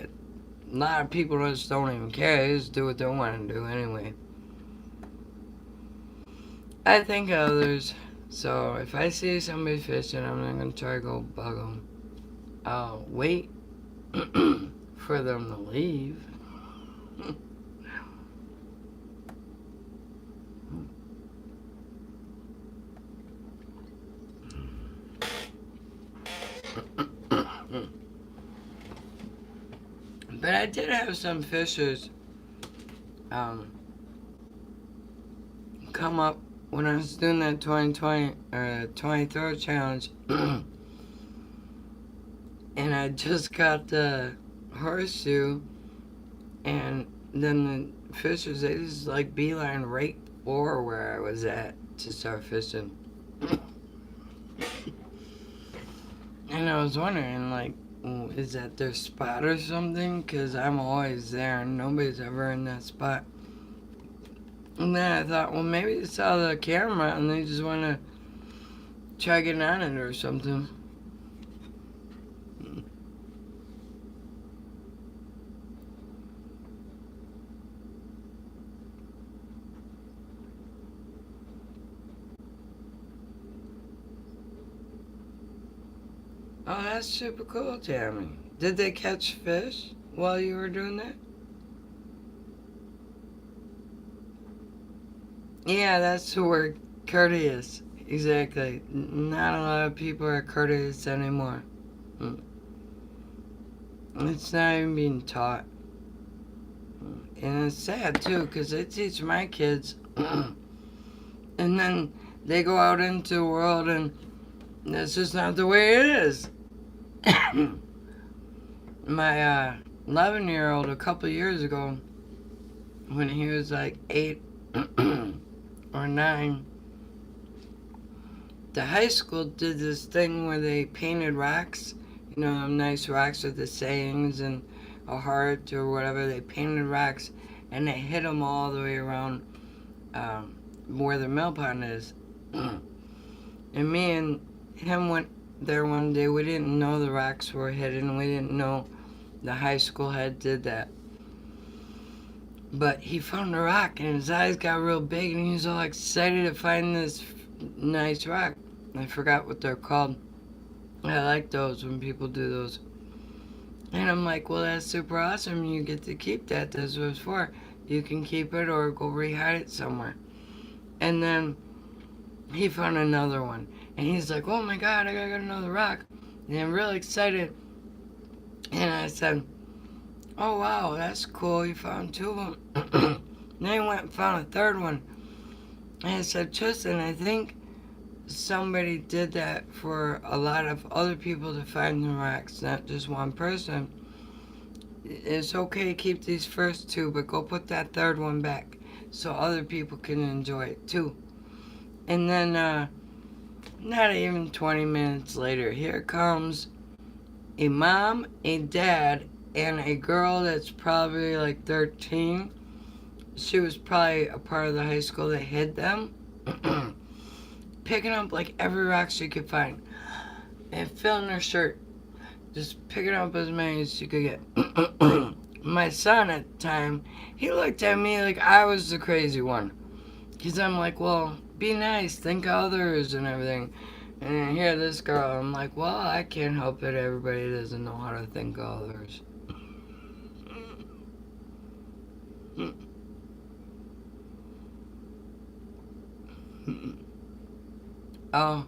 lot of people just don't even care. They just do what they want to do anyway. I think others. So if I see somebody fishing, I'm not gonna try to go bug them. I'll wait for them to leave. But I did have some fishers come up when I was doing that 2020 or 23rd challenge. And I just got the horseshoe, and then the fishers, they just like beeline right for where I was at to start fishing. And I was wondering, like, is that their spot or something? Because I'm always there and nobody's ever in that spot. And then I thought, well, maybe they saw the camera and they just want to try getting on it or something. Oh, that's super cool, Tammy. Did they catch fish while you were doing that? Yeah, that's the word, courteous. Exactly. Not a lot of people are courteous anymore. Mm. It's not even being taught. And it's sad, too, because I teach my kids, and then they go out into the world, and that's just not the way it is. My 11-year-old, a couple years ago, when he was like 8 or 9, the high school did this thing where they painted rocks, nice rocks with the sayings and a heart or whatever. They painted rocks and they hit them all the way around where the mill pond is. And me and him went there one day. We didn't know the rocks were hidden. We didn't know the high school head did that. But he found a rock and his eyes got real big and he was all excited to find this nice rock. I forgot what they're called. I like those when people do those. And I'm like, well, that's super awesome. You get to keep that. That's what it's for. You can keep it or go re-hide it somewhere. And then he found another one. And he's like, oh my God, I got another rock. And I'm really excited. And I said, oh wow, that's cool. You found 2 of them. Then he went and found a third one. And I said, Tristan, I think somebody did that for a lot of other people to find the rocks, not just one person. It's okay to keep these first 2, but go put that third one back so other people can enjoy it too. And then, not even 20 minutes later, here comes a mom, a dad, and a girl that's probably like 13. She was probably a part of the high school that hid them. Picking up like every rock she could find and filling her shirt, just picking up as many as she could get. My son at the time, he looked at me like I was the crazy one, because I'm like, well, be nice, think of others and everything. And I hear this girl, I'm like, well, I can't help it, everybody doesn't know how to think of others. Oh,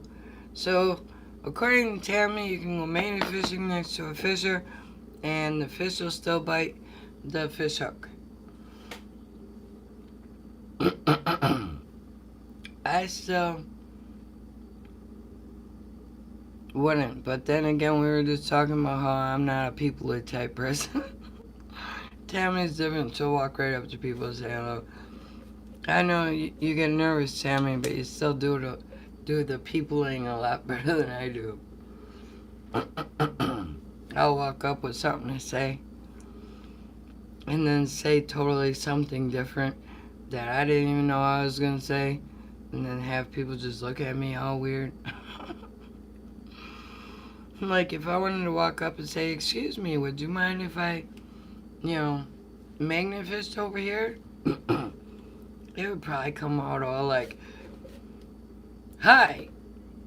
so According to Tammy, you can go magnet fishing next to a fisher, and the fish will still bite the fish hook. I still wouldn't, but then again, we were just talking about how I'm not a people type person. Tammy's different. She'll walk right up to people and say hello. I know you get nervous, Tammy, but you still do the peopling a lot better than I do. I'll walk up with something to say, and then say totally something different that I didn't even know I was gonna say, and then have people just look at me all weird. Like, if I wanted to walk up and say, "Excuse me, would you mind if I, magnet fished over here?" It would probably come out all like, "Hi,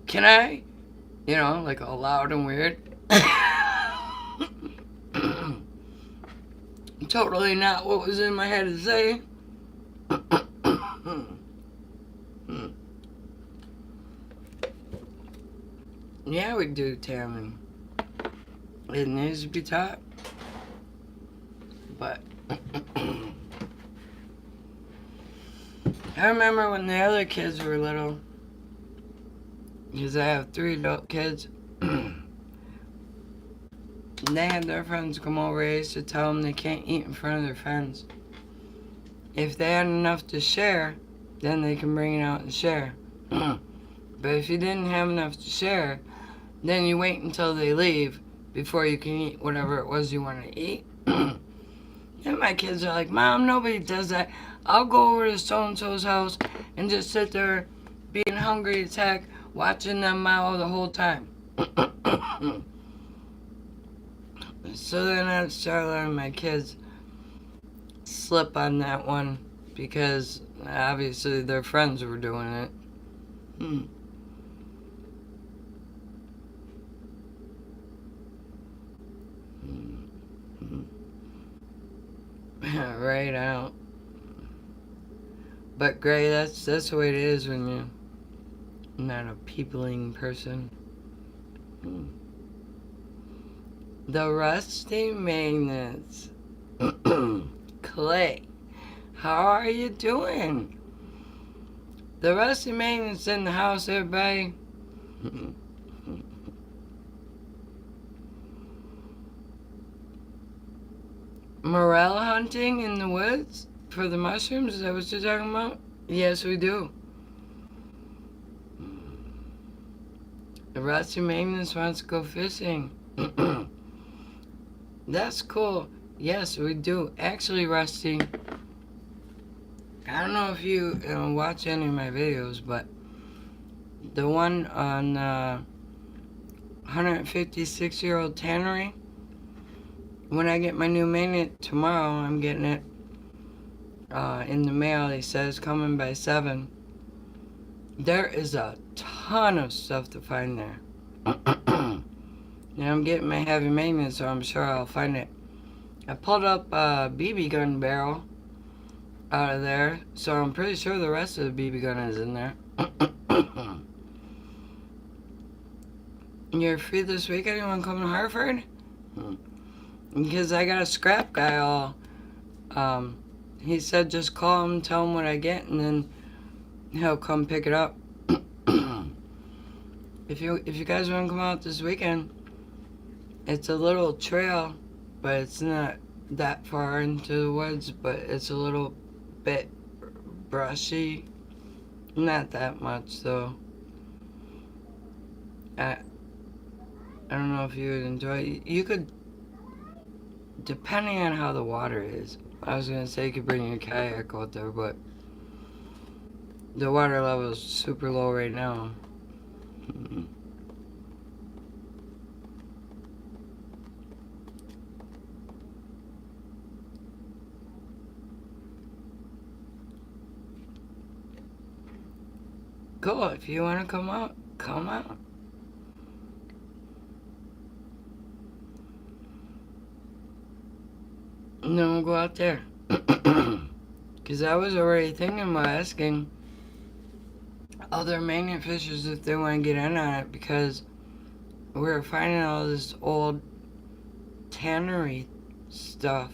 can I?" Like all loud and weird. Totally not what was in my head to say. Yeah, we do, Tammy. It needs to be taught. But I remember when the other kids were little, because I have 3 adult kids. They had their friends come over. I used to tell them they can't eat in front of their friends. If they had enough to share, then they can bring it out and share. But if you didn't have enough to share, then you wait until they leave before you can eat whatever it was you want to eat. And my kids are like, "Mom, nobody does that. I'll go over to so-and-so's house and just sit there being hungry as heck, watching them mow the whole time." So then I started letting my kids slip on that one, because obviously their friends were doing it. Right out. But Gray, that's the way it is when you're not a peopling person. The rusty magnets. Clay, how are you doing? The rusty magnets in the house, everybody. Morel hunting in the woods for the mushrooms? Is that what you're talking about? Yes, we do. The rusty magnets wants to go fishing. That's cool. Yes, we do. Actually, Rusty, I don't know if you watch any of my videos, but the one on 156-year-old tannery, when I get my new magnet tomorrow, I'm getting it in the mail. He says coming by 7. There is a ton of stuff to find there. And I'm getting my heavy magnet, so I'm sure I'll find it. I pulled up a BB gun barrel out of there, so I'm pretty sure the rest of the BB gun is in there. You're free this weekend? You want to come to Hartford? Because I got a scrap guy all. He said just call him, tell him what I get, and then he'll come pick it up. If you guys want to come out this weekend, it's a little trail, but it's not that far into the woods, but it's a little bit brushy. Not that much, though. I don't know if you would enjoy it. You could, depending on how the water is. I was going to say you could bring your kayak out there, but the water level is super low right now. Cool, if you want to come out, come out. And then we'll go out there. Because I was already thinking about asking other magnet fishers if they want to get in on it, because we were finding all this old tannery stuff.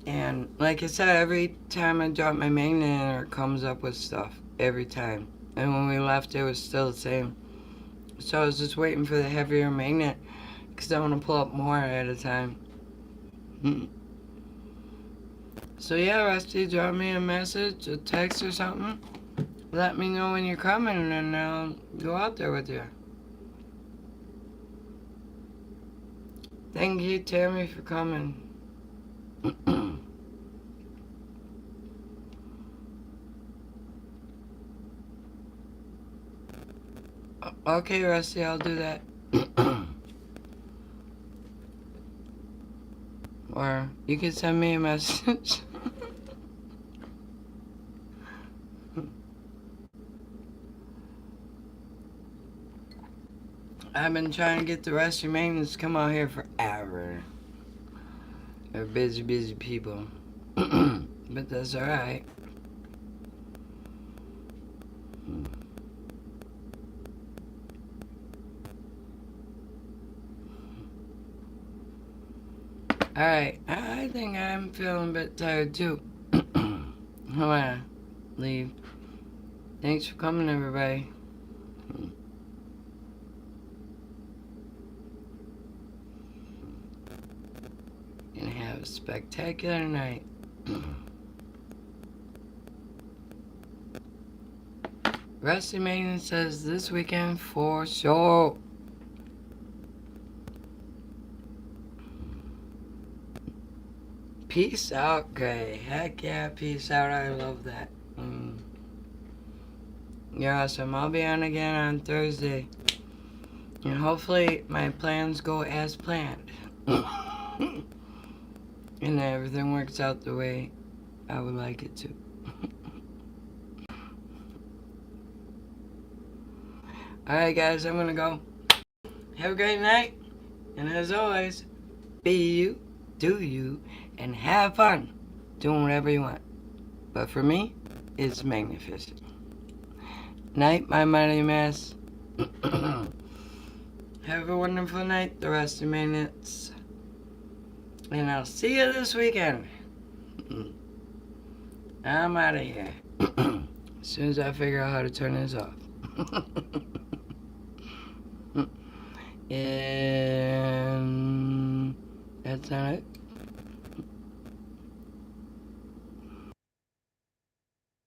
And like I said, every time I drop my magnet in there, it comes up with stuff. Every time. And when we left, it was still the same. So I was just waiting for the heavier magnet, because I want to pull up more at a time. So yeah, Rusty, drop me a message, a text or something. Let me know when you're coming, and then I'll go out there with you. Thank you, Tammy, for coming. Okay, Rusty, I'll do that. Or you can send me a message. I've been trying to get the rest of your maintenance to come out here forever. They're busy, busy people. But that's alright. Alright, I think I'm feeling a bit tired too. I wanna leave. Thanks for coming, everybody. Gonna have a spectacular night. Rusty Maiden says this weekend for sure. Peace out, Gray. Heck yeah, peace out. I love that. You're awesome. I'll be on again on Thursday. And hopefully my plans go as planned. And everything works out the way I would like it to. Alright guys, I'm gonna go. Have a great night. And as always, be you, do you, and have fun doing whatever you want. But for me, it's magnificent. Night, my mighty mass. Have a wonderful night, the rest of minutes. And I'll see you this weekend. I'm out of here. As soon as I figure out how to turn this off. And that's not it.